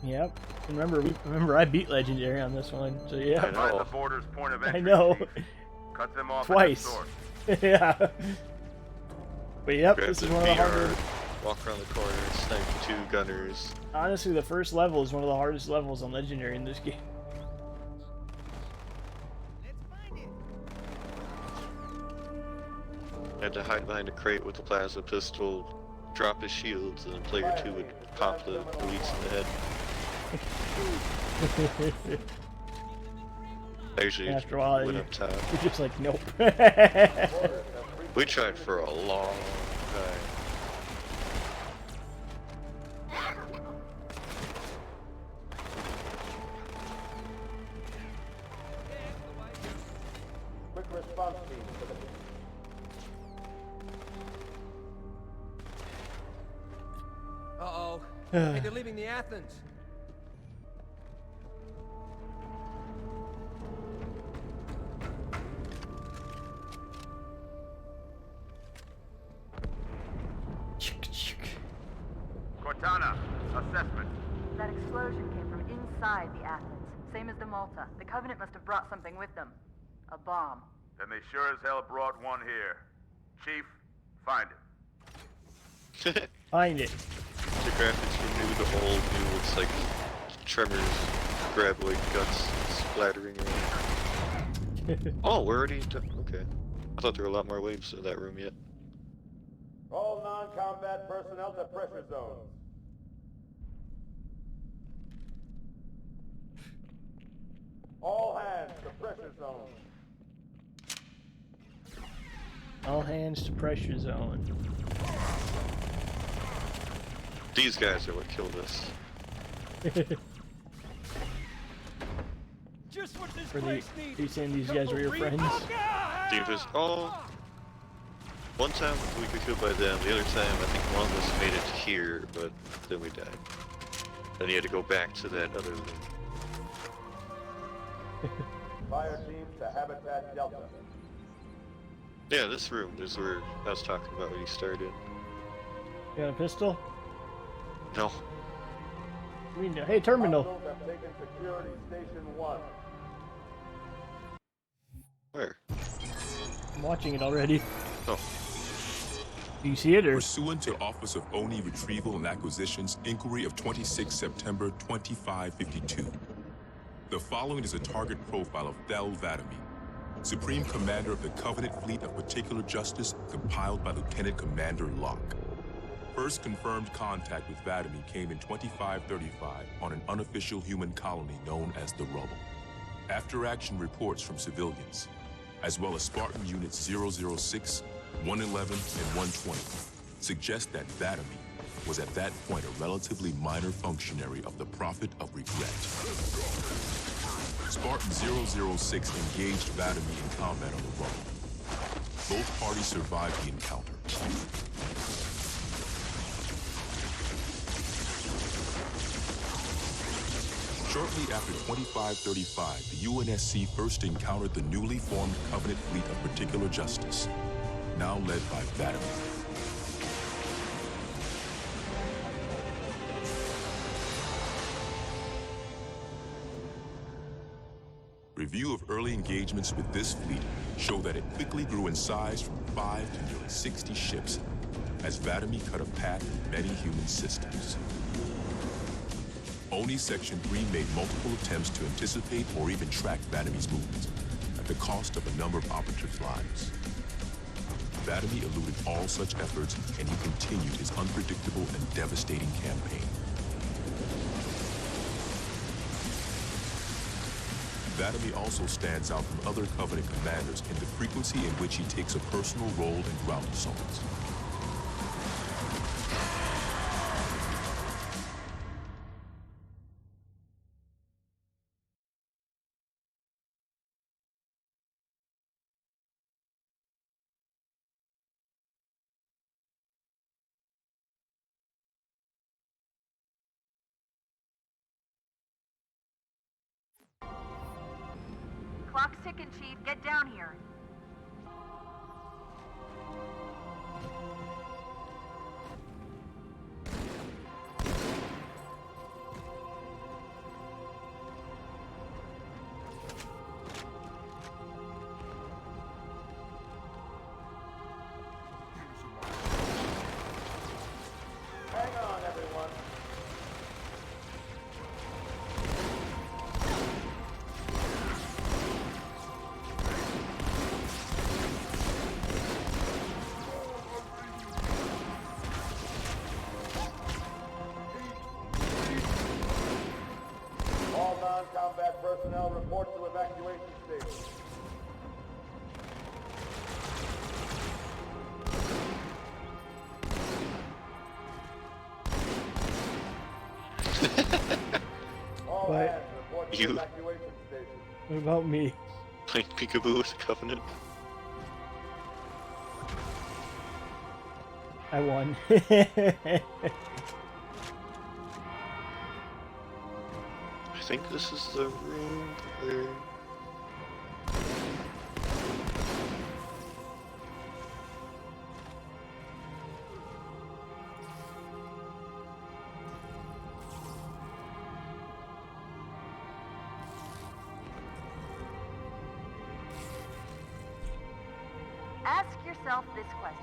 Yep. Remember I beat Legendary on this one, so yeah. I know. The border's point of I entry. know. Chief. Cut them off Twice. at the source. Yeah. But yep, Grab this the is one of the VR, harder. walk around the corner, snipe 2 gunners. Honestly, the first level is one of the hardest levels on Legendary in this game. Had to hide behind a crate with a plasma pistol, drop his shields, and then player 2 would pop the police in the head. I usually After a while, went you- up top. You're just like, nope. We tried for a long time. Quick response team to the Uh-oh. Hey, they're leaving the Athens. Cortana, assessment. That explosion came from inside the Athens. Same as the Malta. The Covenant must have brought something with them. A bomb. Then they sure as hell brought one here. Chief, find it. Find it. The graphics were new, the old new, it's like Tremors graboid guts splattering around. Oh, we're already done. Okay. I thought there were a lot more waves in that room yet. All non-combat personnel to pressure zones. All hands to pressure zones. All hands to pressure zone. These guys are what killed us. Just what this Are place needs. you saying these guys were your friends? Dude, there's one time we got killed by them, the other time I think one of us made it here, but then we died. Then you had to go back to that other room. Fire teams to Habitat Delta. Yeah, this room is where I was talking about when you started. You got a pistol? No. I mean, hey, terminal. Hostiles have taken security station 1. Where? I'm watching it already. Oh. Do you see it, or? Pursuant to Office of ONI Retrieval and Acquisitions Inquiry of 26 September 2552. The following is a target profile of Thel Vadami, Supreme Commander of the Covenant Fleet of Particular Justice, compiled by Lieutenant Commander Locke. First confirmed contact with Vadami came in 2535 on an unofficial human colony known as the Rubble. After-action reports from civilians, as well as Spartan Units 006, 111, and 120, suggest that Vadami was at that point a relatively minor functionary of the Prophet of Regret. Spartan 006 engaged Vadami in combat on the Rubble. Both parties survived the encounter. Shortly after 2535, the UNSC first encountered the newly formed Covenant Fleet of Particular Justice, now led by Vadami. Review of early engagements with this fleet show that it quickly grew in size from 5 to nearly 60 ships as Vadami cut a path in many human systems. ONI Section 3 made multiple attempts to anticipate or even track Vadami's movements at the cost of a number of operatives' lives. Vadami eluded all such efforts, and he continued his unpredictable and devastating campaign. Vadami also stands out from other Covenant commanders in the frequency in which he takes a personal role in ground assaults. Clock's ticking, Chief. Get down here. Hang on, everyone. All non-combat personnel report to evacuation station. All What? hands report to You. evacuation station. What about me? Playing peekaboo with the Covenant. I won. I think this is the room where... Ask yourself this question.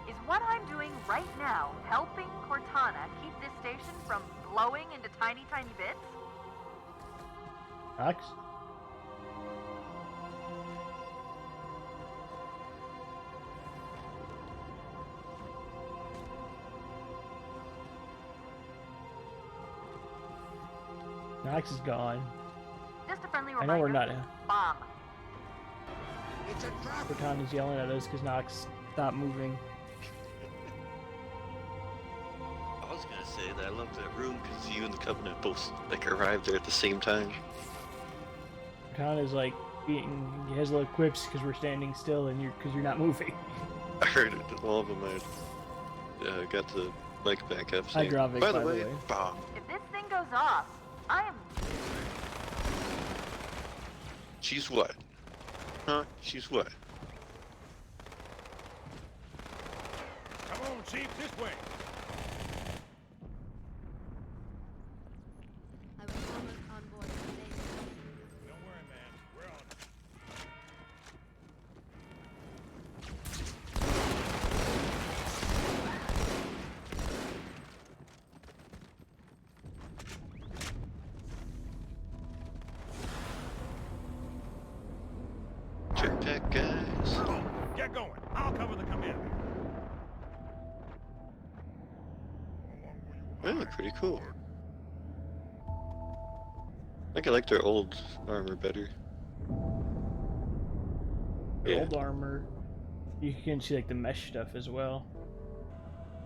Is what I'm doing right now helping Cortana keep this station from blowing into tiny, tiny bits? Ox? Nox is gone. Just a friendly I reminder. know we're not. Bomb. Cortana's yelling at us because Nox stopped moving. I was gonna say that I love that room because you and the Covenant both like arrived there at the same time. Cortana's like being, he has little quips because we're standing still and because you're not moving. I heard it. All of them. I got the mic back up. Saying, Hydrovic, by the way, bomb. If this thing goes off, I am. She's what? Huh? She's what? Come on, Chief, this way. I was almost on board today. Don't worry, man. We're on it. Check that, guys. Get going. I'll cover the commander. They look pretty cool. I think I like their old armor better. The old armor, you can see like the mesh stuff as well.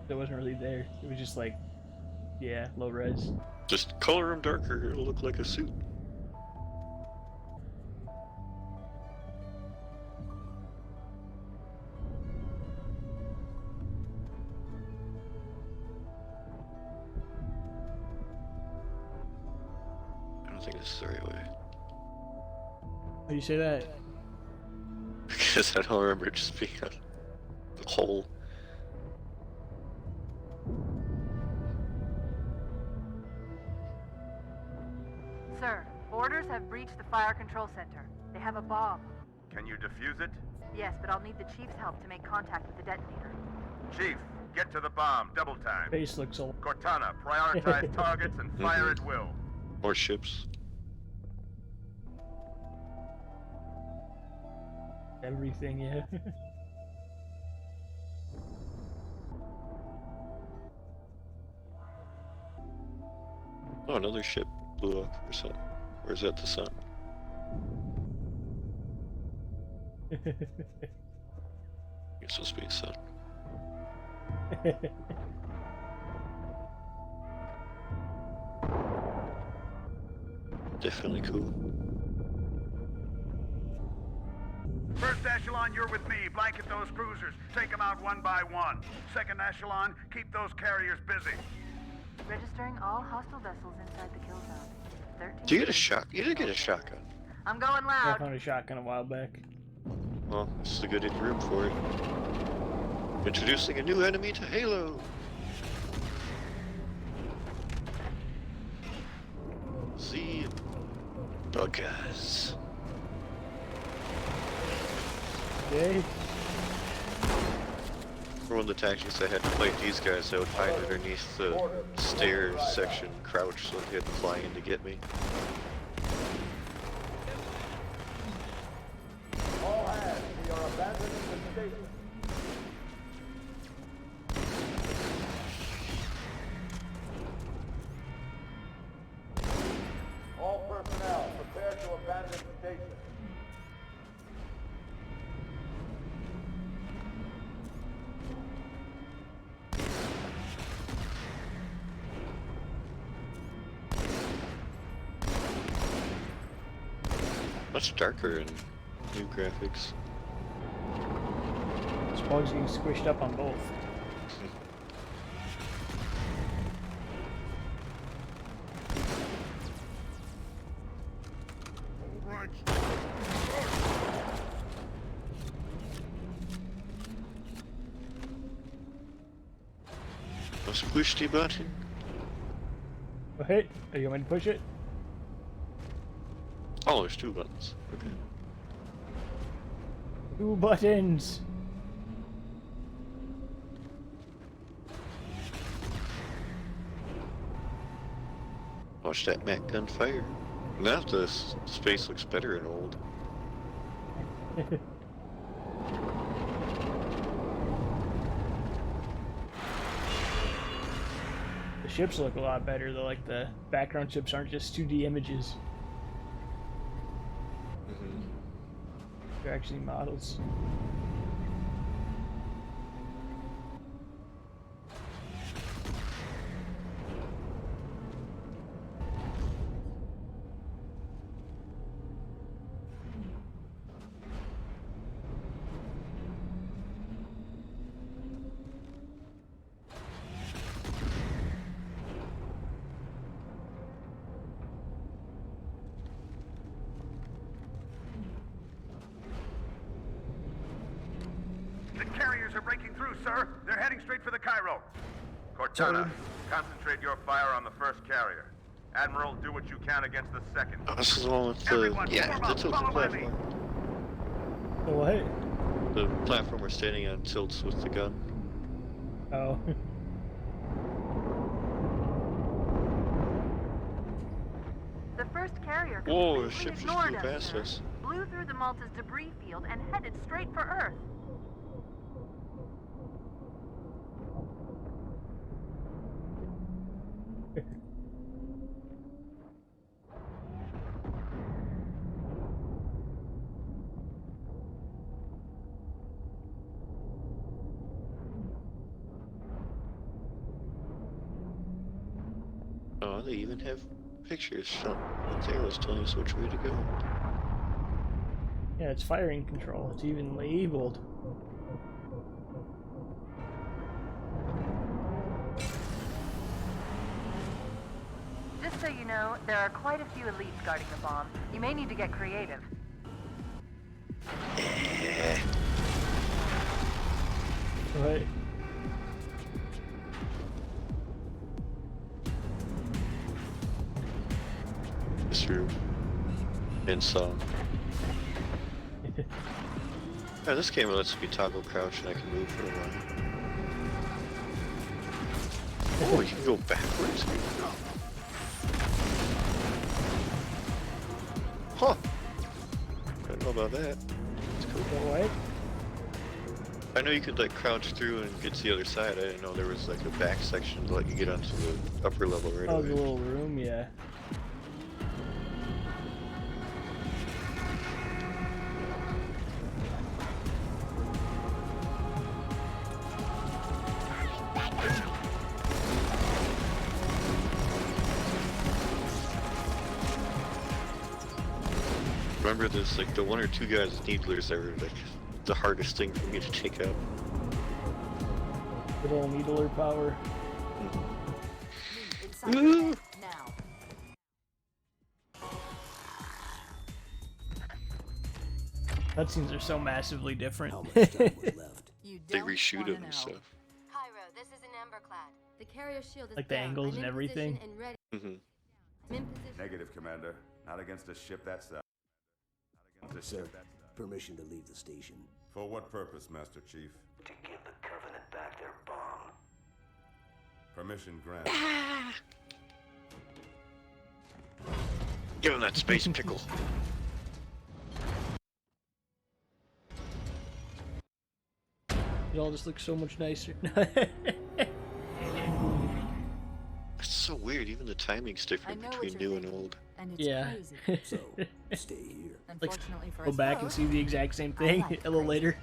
That wasn't really there. It was just like, yeah, low res. Just color them darker, it'll look like a suit. I don't think this is the right way. How do you say that? Because I don't remember it just being a hole. Sir, boarders have breached the fire control center. They have a bomb. Can you defuse it? Yes, but I'll need the chief's help to make contact with the detonator. Chief, get to the bomb, double time. Face looks old. Cortana, prioritize targets and fire at will. More ships. Everything, yeah. Oh, another ship blew up or something. Or is that the sun? It's supposed to be a sun. Definitely cool. First echelon, you're with me. Blanket those cruisers. Take them out one by one. Second echelon, keep those carriers busy. Registering all hostile vessels inside the kill zone. 13. Do you get a shot? You did get a shotgun. I'm going I loud. found a shotgun a while back. Well, this is a good room for it. Introducing a new enemy to Halo. See, buggers. Yay. For one of the tactics I had to fight these guys, I would hide underneath the stairs section, crouch, so they had to fly in to get me. All hands, we are abandoning the station. All personnel, prepare to abandon the station. Much darker and new graphics. Spawns getting squished up on both. Let's push the button. Oh, hey, are you going to push it? Oh, there's two buttons. Okay. 2 buttons. Watch that Mac gun fire. Now the space looks better and old. The ships look a lot better though. Like the background ships aren't just 2D images. They're actually models. The carriers are breaking through, sir. They're heading straight for the Cairo. Cortana, concentrate your fire on the first carrier. Admiral, do what you can against the second. Oh, this is the one with the... Everyone, yeah, form the up, tilted follow me. platform. The what? The platform we're standing on tilts with the gun. Oh. The first carrier Whoa, the completely ship just ignored flew us, past sir. us. Blew through the Malta's debris field and headed straight for Earth. Oh, they even have pictures from the arrows telling us which way to go. Yeah, it's firing control. It's even labeled. Just so you know, there are quite a few elites guarding the bomb. You may need to get creative. What? This room. And song. Oh, this game lets me toggle crouch and I can move for a while. Oh, you can go backwards? Huh! I don't know about that. It's cool. What? I know you could like crouch through and get to the other side. I didn't know there was like a back section to let you get onto the upper level right Oh, away. the little room, yeah. Remember this, like the one or two guys needlers are like the hardest thing for me to take out. Good old needler power. Inside now. Cutscenes are so massively different. They reshoot them and stuff. Cairo, this is an Emberclad. The carrier shield is Like the down. angles I'm and in everything. position and ready. Mm-hmm. I'm in position. Negative, Commander. Not against a ship that size. Not against a Sir, ship that size. permission to leave the station. For what purpose, Master Chief? To give the Covenant back their bomb. Permission granted. Give him that space pickle. It all just looks so much nicer. It's so weird, even the timing's different between new and old. And it's Yeah. crazy. So, stay here. Like, Unfortunately for go us back and both, see the exact same thing like a little crazy. later.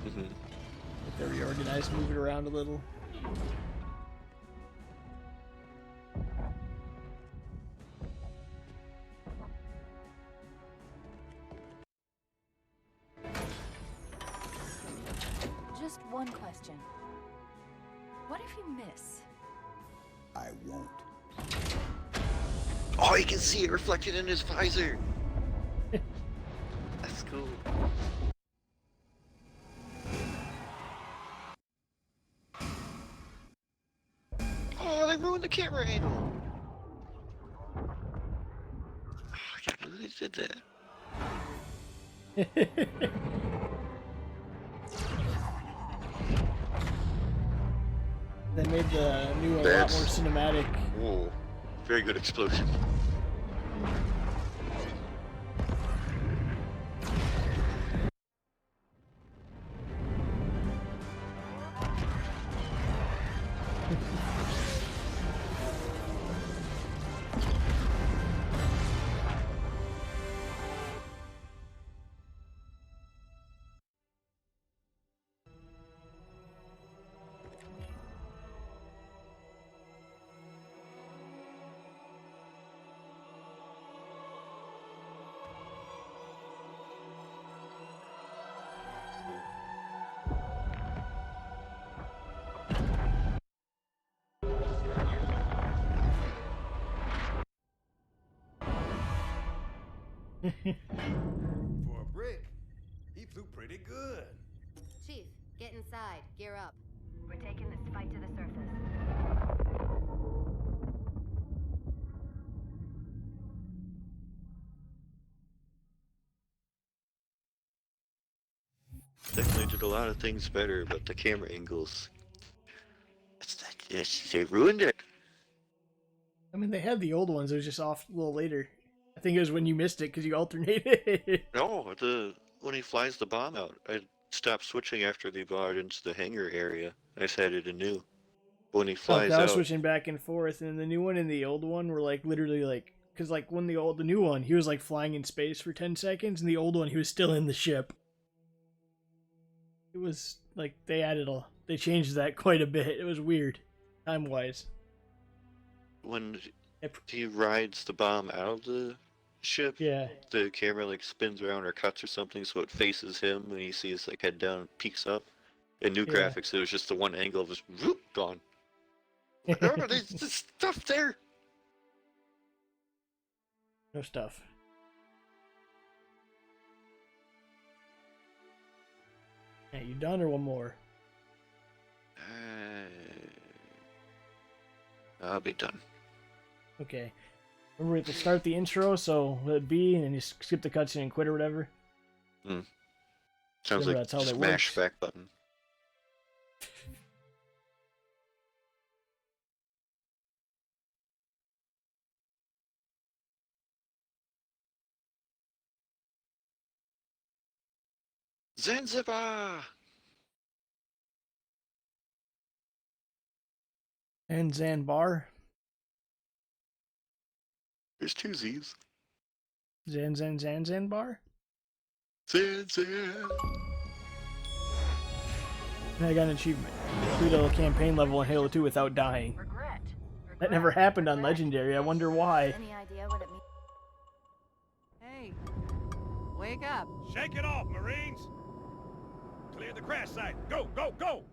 Mm-hmm. If they're reorganized, move it around a little. Just one question. What if you miss? I won't. Oh, you can see it reflected in his visor. That's cool. Oh, they ruined the camera angle. Oh, I can't believe they did that. They made the new one a lot That's- more cinematic. Whoa, very good explosion. For a brick, he flew pretty good. Chief, get inside. Gear up. We're taking this fight to the surface. Definitely did a lot of things better, but the camera angles, they ruined it. I mean, they had the old ones. It was just off a little later. I think it was when you missed it because you alternated. No, when he flies the bomb out, I stopped switching after they brought it into the hangar area. I set it anew. When he flies I was out, switching back and forth, and the new one and the old one were like literally like, because like when the new one he was like flying in space for 10 seconds, and the old one he was still in the ship. It was like they changed that quite a bit. It was weird, time wise. when he rides the bomb out of the ship, yeah, the camera like spins around or cuts or something, so it faces him when he sees like head down, peeks up. In new graphics, it was just the one angle of his whoop gone. Oh, there's stuff there. No stuff. Hey, you done or one more? I'll be done. Okay. Remember we have to start the intro, so let it be, and then you skip the cutscene and quit or whatever. Sounds like smash back button. Zanzibar! And Zanbar. There's two Z's. Zanbar? Zan. And I got an achievement. Complete a campaign level in Halo 2 without dying. That never happened on Legendary. I wonder why. Any idea what it means? Hey, wake up. Shake it off, Marines! Clear the crash site. Go, go, go!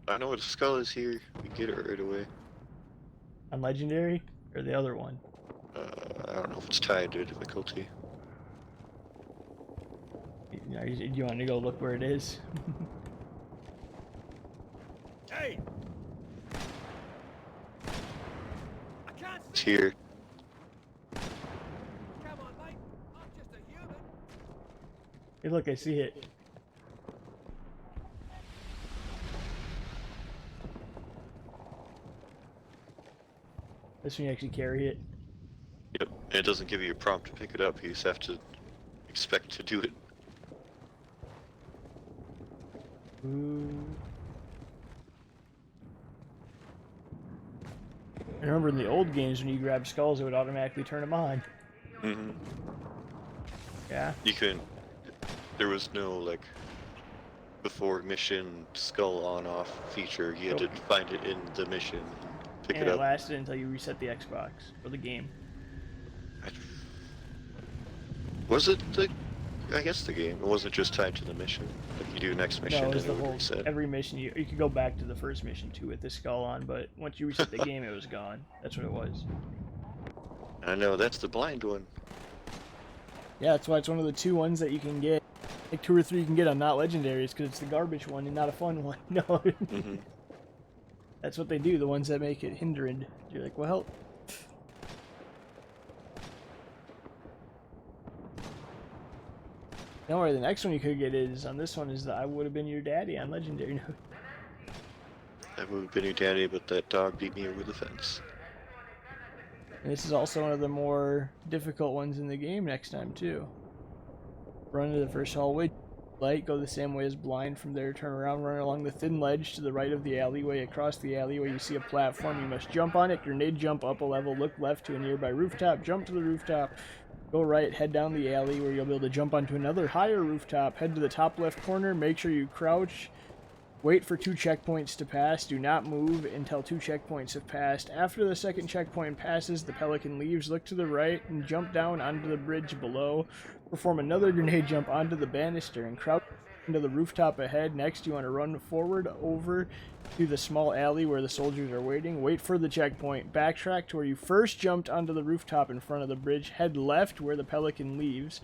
I know what a skull is here. We get it right away. On Legendary? Or the other one? I don't know if it's tied to difficulty. You want to go look where it is? Hey! It's here. Come on, mate. I'm just a human. Hey, look, I see it. This one you actually carry it. Yep, and it doesn't give you a prompt to pick it up. You just have to expect to do it. Ooh. I remember in the old games when you grab skulls, it would automatically turn them on. Mm-hmm. Yeah. You couldn't. There was no like before mission skull on-off feature. You had to find it in the mission. Pick and it up. It lasted until you reset the Xbox or the game. Was it the? I guess the game. It wasn't just tied to the mission. Like you do next mission. No, it was and the whole. reset. Every mission you could go back to the first mission too with the skull on, but once you reset the game, it was gone. That's what it was. I know that's the blind one. Yeah, that's why it's one of the two ones that you can get. Like 2 or 3 you can get on not legendaries because it's the garbage one and not a fun one. No. Mm-hmm. That's what they do. The ones that make it hindered. You're like, well. Don't worry, the next one you could get is on this one is the I Would Have Been Your Daddy on Legendary. I would have been your daddy, but that dog beat me over the fence. And this is also one of the more difficult ones in the game next time too. Run into the first hallway, light, go the same way as blind. From there, turn around, run along the thin ledge to the right of the alleyway. Across the alleyway, you see a platform. You must jump on it. Grenade jump up a level. Look left to a nearby rooftop. Jump to the rooftop. Go right, head down the alley where you'll be able to jump onto another higher rooftop. Head to the top left corner. Make sure you crouch. Wait for 2 checkpoints to pass. Do not move until 2 checkpoints have passed. After the second checkpoint passes, the Pelican leaves. Look to the right and jump down onto the bridge below. Perform another grenade jump onto the banister and crouch into the rooftop ahead. Next, you want to run forward over to the small alley where the soldiers are waiting. Wait for the checkpoint. Backtrack to where you first jumped onto the rooftop in front of the bridge. Head left where the Pelican leaves.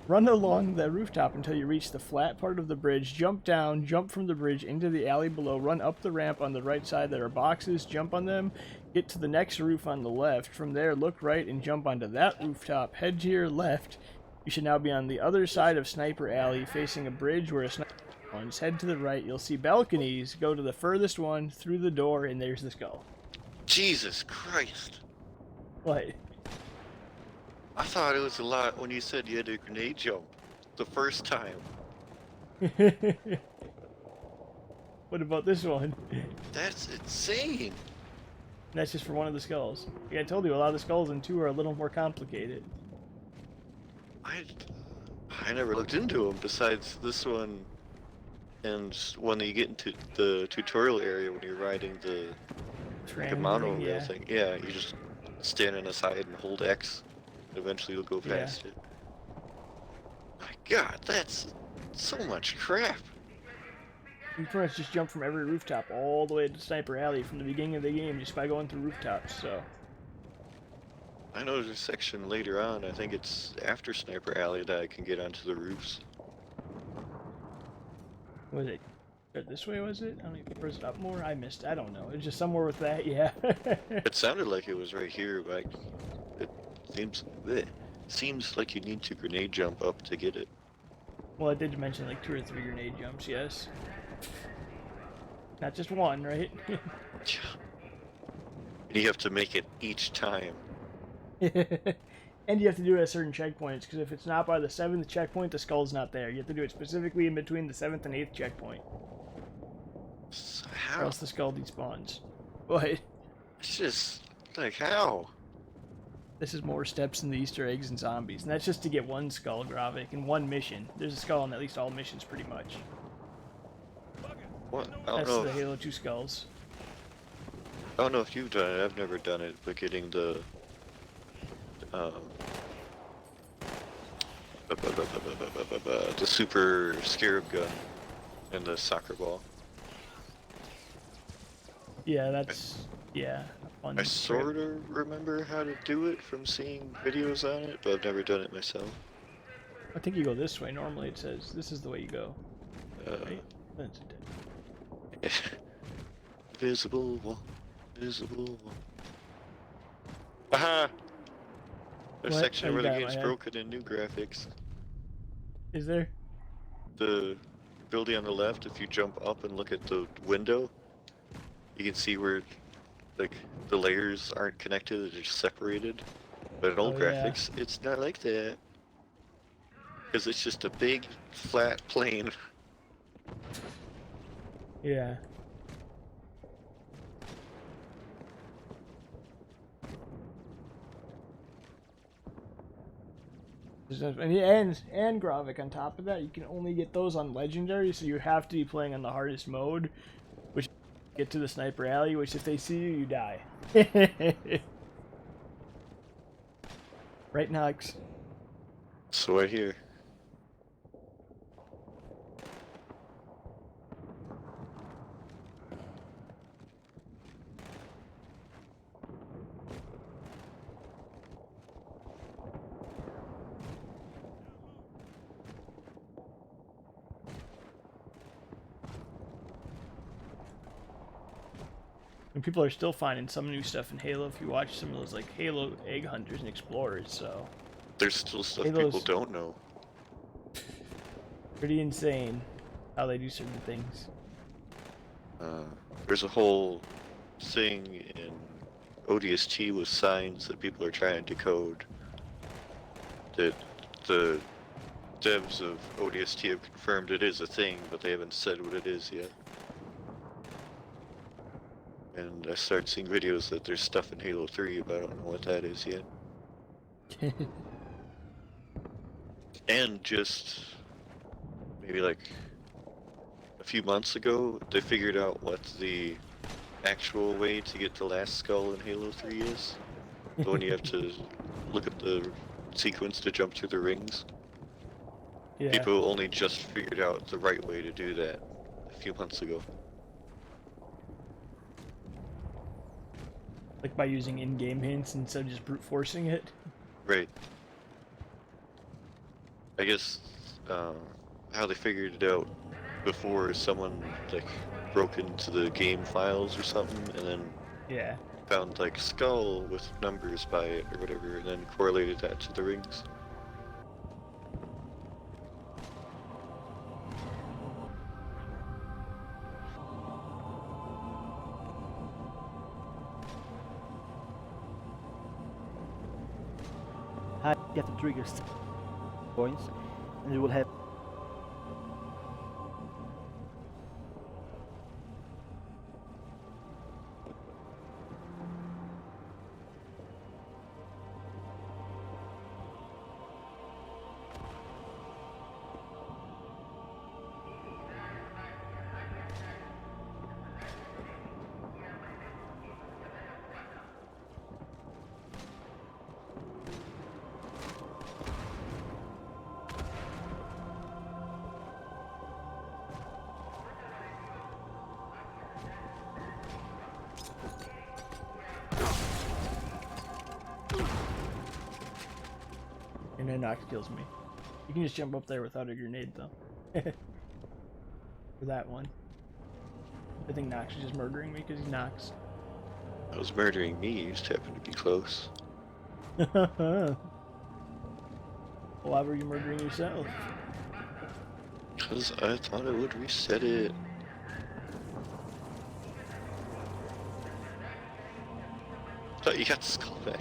Run along the rooftop until you reach the flat part of the bridge. Jump down, jump from the bridge into the alley below. Run up the ramp on the right side. There are boxes. Jump on them. Get to the next roof on the left. From there, look right and jump onto that rooftop. Head to your left. You should now be on the other side of Sniper Alley, facing a bridge where a sniper runs. Head to the right. You'll see balconies. Go to the furthest one, through the door, and there's the skull. Jesus Christ. What? I thought it was a lot when you said you had a grenade jump the first time. What about this one? That's insane. That's just for one of the skulls. Like I told you, a lot of the skulls in 2 are a little more complicated. I never looked into them besides this one and when you get into the tutorial area when you're riding the monorail thing. Yeah, you just stand on the side and hold X. Eventually you'll go past it. My God, that's so much crap. You pretty much just jump from every rooftop all the way to Sniper Alley from the beginning of the game just by going through rooftops, so. I know there's a section later on, I think it's after Sniper Alley, that I can get onto the roofs. Was it this way, was it? I don't even, or is it up more? I missed, I don't know. It's just somewhere with that, yeah. It sounded like it was right here, but it seems like you need to grenade jump up to get it. Well, I did mention like 2 or 3 grenade jumps, yes. Not just one, right? And you have to make it each time. And you have to do it at certain checkpoints, because if it's not by the 7th checkpoint, the skull's not there. You have to do it specifically in between the 7th and 8th checkpoint. How? Or else the skull despawns. But it's just, like, how? This is more steps in the Easter eggs and zombies. And that's just to get one skull, Gravik, in one mission. There's a skull in at least all missions, pretty much. What? I don't That's know. the Halo 2 skulls. I don't know if you've done it. I've never done it, but getting the super scarab gun and the soccer ball. Yeah, that's a fun I sort of remember how to do it from seeing videos on it, but I've never done it myself. I think you go this way. Normally it says this is the way you go. Right? That's it. Visible wall. Visible wall. Aha! There's a What? section Oh, where you the got it in game's my head. broken in new graphics. Is there? The building on the left, if you jump up and look at the window, you can see where like the layers aren't connected, they're just separated. But in old graphics, it's not like that. Because it's just a big, flat plane. Yeah. And Gravik on top of that, you can only get those on Legendary, so you have to be playing on the hardest mode, which get to the Sniper Alley, which if they see you, you die. Right, Nox? So I hear. And people are still finding some new stuff in Halo if you watch some of those like Halo Egg Hunters and Explorers, so... There's still stuff Halo's people don't know. pretty insane how they do certain things. There's a whole thing in ODST with signs that people are trying to decode that the devs of ODST have confirmed it is a thing, but they haven't said what it is yet. And I started seeing videos that there's stuff in Halo 3, but I don't know what that is yet. And just maybe like a few months ago, they figured out what the actual way to get the last skull in Halo 3 is. The one you have to look at the sequence to jump through the rings. Yeah. People only just figured out the right way to do that a few months ago. Like by using in-game hints instead of just brute forcing it. Right. I guess how they figured it out before is someone like broke into the game files or something and then Yeah. found like skull with numbers by it or whatever and then correlated that to the rings. Get the triggers points, and you will have. And then Nox kills me. You can just jump up there without a grenade, though. For that one. I think Nox is just murdering me because he's Nox. I was murdering me, you just happened to be close. Why were you murdering yourself? Because I thought it would reset it. Thought you got the skull back.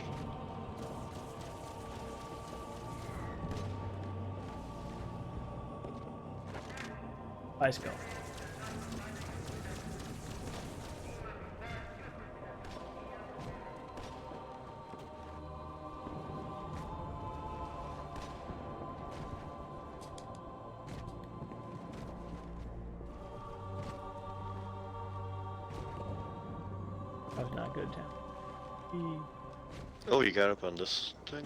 Bye, skull. That was not good, Tim. Oh, you got up on this thing?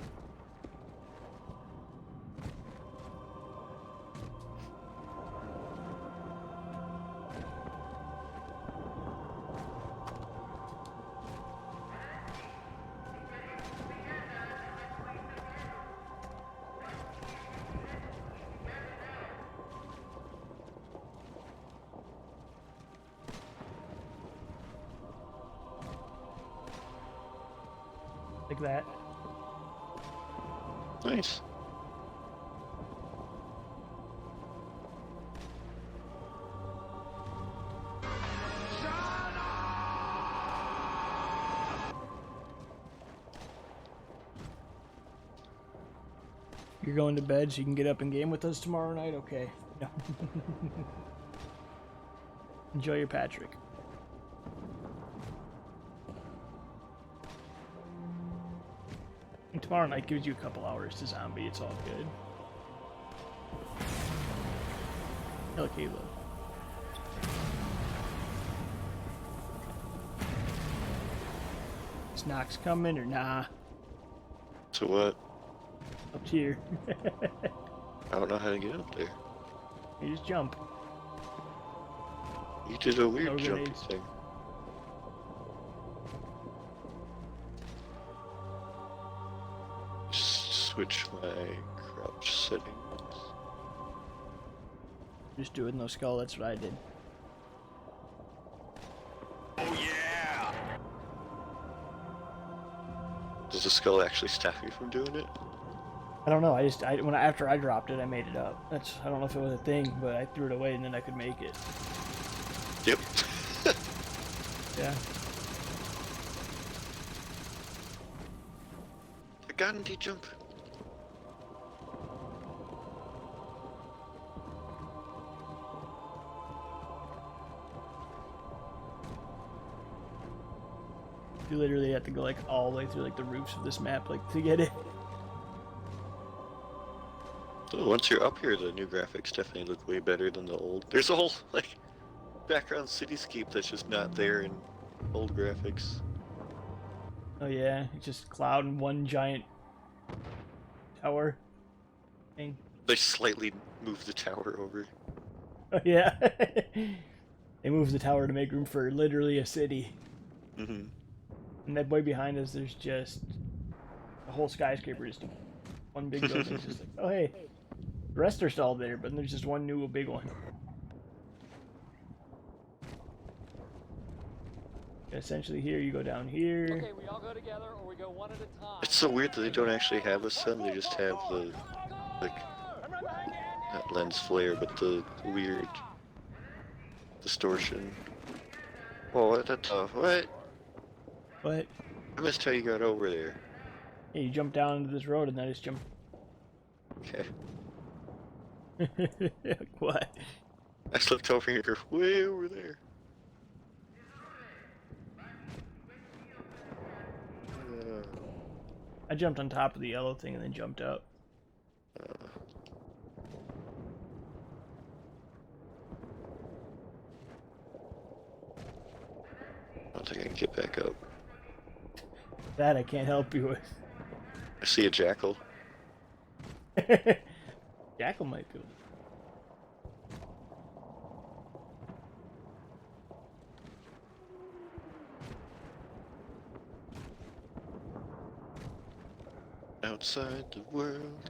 Like that. Nice. You're going to bed so you can get up and game with us tomorrow night? Okay. No. Enjoy your Patrick. And tomorrow night gives you a couple hours to zombie, it's all good. Hell, Caleb. Is Nox coming or nah? So what? Up to you. I don't know how to get up there. You just jump. You did a weird No jumpy grenades. thing. Switch my crouch settings. Just do it with no skull, that's what I did. Oh yeah! Does the skull actually stop you from doing it? I don't know, after I dropped it, I made it up. I don't know if it was a thing, but I threw it away and then I could make it. Yep. Yeah. I got him, jump. You literally have to go like all the way through like the roofs of this map like to get it. So once you're up here, the new graphics definitely look way better than the old. There's a whole like background cityscape that's just not there in old graphics. Oh yeah, it's just cloud and one giant tower thing. They slightly move the tower over. Oh, yeah. They moved the tower to make room for literally a city. Mm-hmm. And that boy behind us, there's just a whole skyscraper, just one big building. It's just like, oh hey, the rest are still there, but there's just one new big one. Essentially, here you go down here. Okay, we all go together, or we go one at a time. It's so weird that they don't actually have a sun. They just have the like not lens flare, but the weird distortion. Oh, what the tough? What? What? I missed how you got over there. Yeah, you jump down into this road, and I just jump. Okay. What? I slipped over here, way over there. I jumped on top of the yellow thing and then jumped up. I don't think I can get back up. That I can't help you with. I see a jackal. Jackal might be. Outside the world.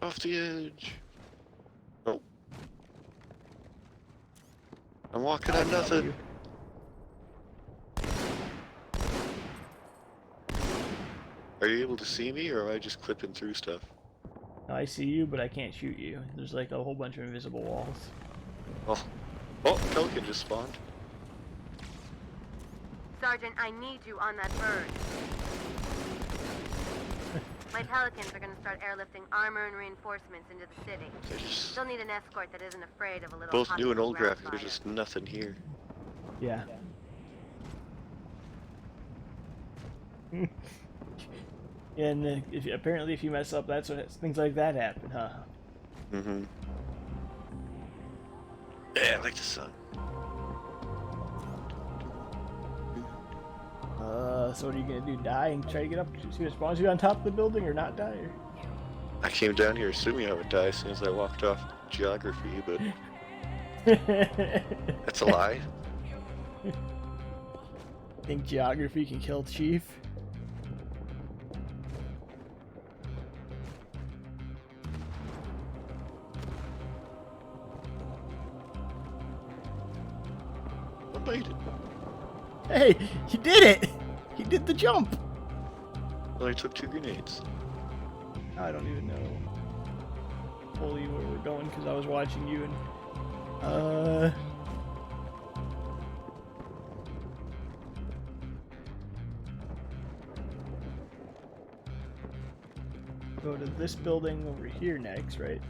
Off the edge. Oh. I'm walking on nothing. Are you able to see me, or am I just clipping through stuff? No, I see you, but I can't shoot you. There's like a whole bunch of invisible walls. Oh. Oh, Pelican just spawned. Sergeant, I need you on that bird. My Pelicans are going to start airlifting armor and reinforcements into the city. They'll need an escort that isn't afraid of a little Both new and hospital old ground graphics, there's fire. just nothing here. Yeah. And apparently if you mess up, that's when things like that happen, huh? Mm-hmm. Yeah, I like the sun. So what are you gonna do? Die and try to get up? See what spawns you on top of the building, or not die? Or... I came down here assuming I would die as soon as I walked off geography, but that's a lie. Think geography can kill Chief? I made it. Hey, he did it! He did the jump! Well, I took 2 grenades. I don't even know fully where we're going because I was watching you and go to this building over here next, right?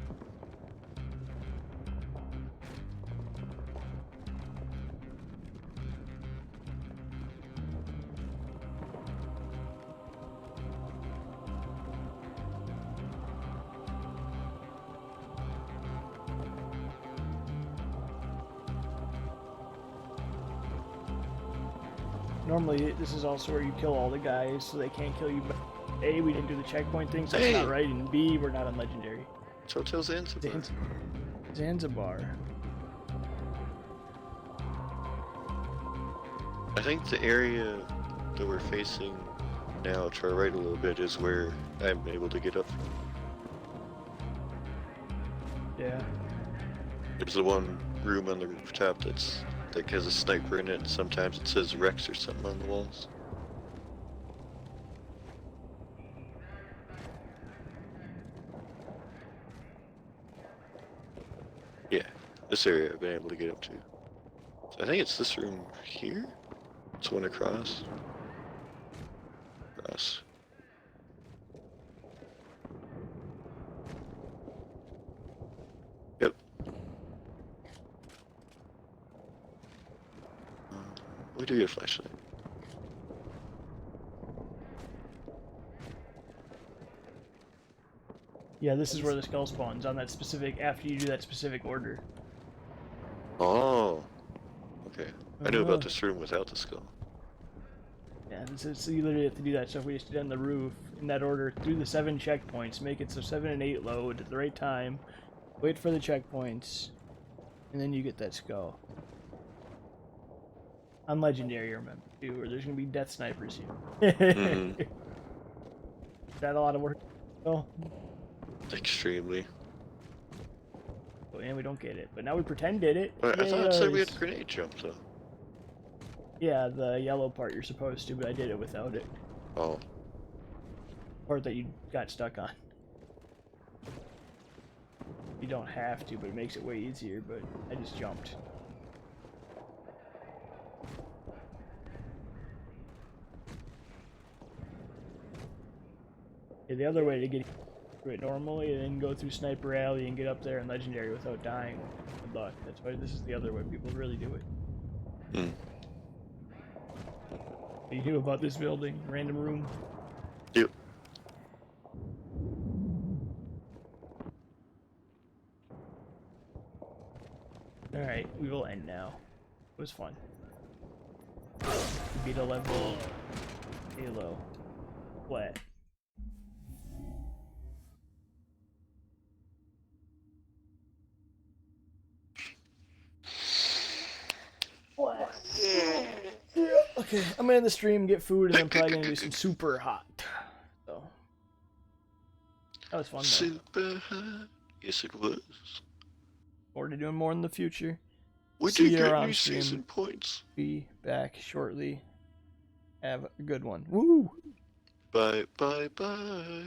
Normally, this is also where you kill all the guys so they can't kill you, but A, we didn't do the checkpoint thing, so it's not right, and B, we're not on Legendary. Hotel Zanzibar. Zanzibar. I think the area that we're facing now, to our right a little bit, is where I'm able to get up from. Yeah. There's the one room on the rooftop that has a sniper in it. Sometimes it says Rex or something on the walls. Yeah, this area I've been able to get up to. So I think it's this room here. It's one across. Across. Yep. We do get a flashlight. Yeah, this is where the skull spawns, on that specific, after you do that specific order. Oh. Okay. I knew about this room without the skull. Yeah, Yeah, so you literally have to do that stuff we just did on the roof in that order. Do the 7 checkpoints, make it so 7 and 8 load at the right time, wait for the checkpoints, and then you get that skull. On Legendary, remember, too, where there's going to be death snipers here. Mm-hmm. Is that a lot of work? Oh. Extremely. Oh, and we don't get it, but now we pretend did it. But I thought it said we had Yes. grenade jump, though. Yeah, the yellow part you're supposed to, but I did it without it. Oh. Part that you got stuck on. You don't have to, but it makes it way easier, but I just jumped. Yeah, the other way to get through it normally, and then go through Sniper Alley and get up there in Legendary without dying. Good luck. That's why this is the other way people really do it. Hmm. You knew about this building, random room. Yep. Alright, we will end now. It was fun. We beat a level Halo. Flat. What? Okay, I'm gonna end the stream, get food, and then probably gonna do some super hot. So that was fun though. Super hot. Yes, it was. Forward to doing more in the future. We See did you get around new stream. season points. Be back shortly. Have a good one. Woo! Bye, bye, bye.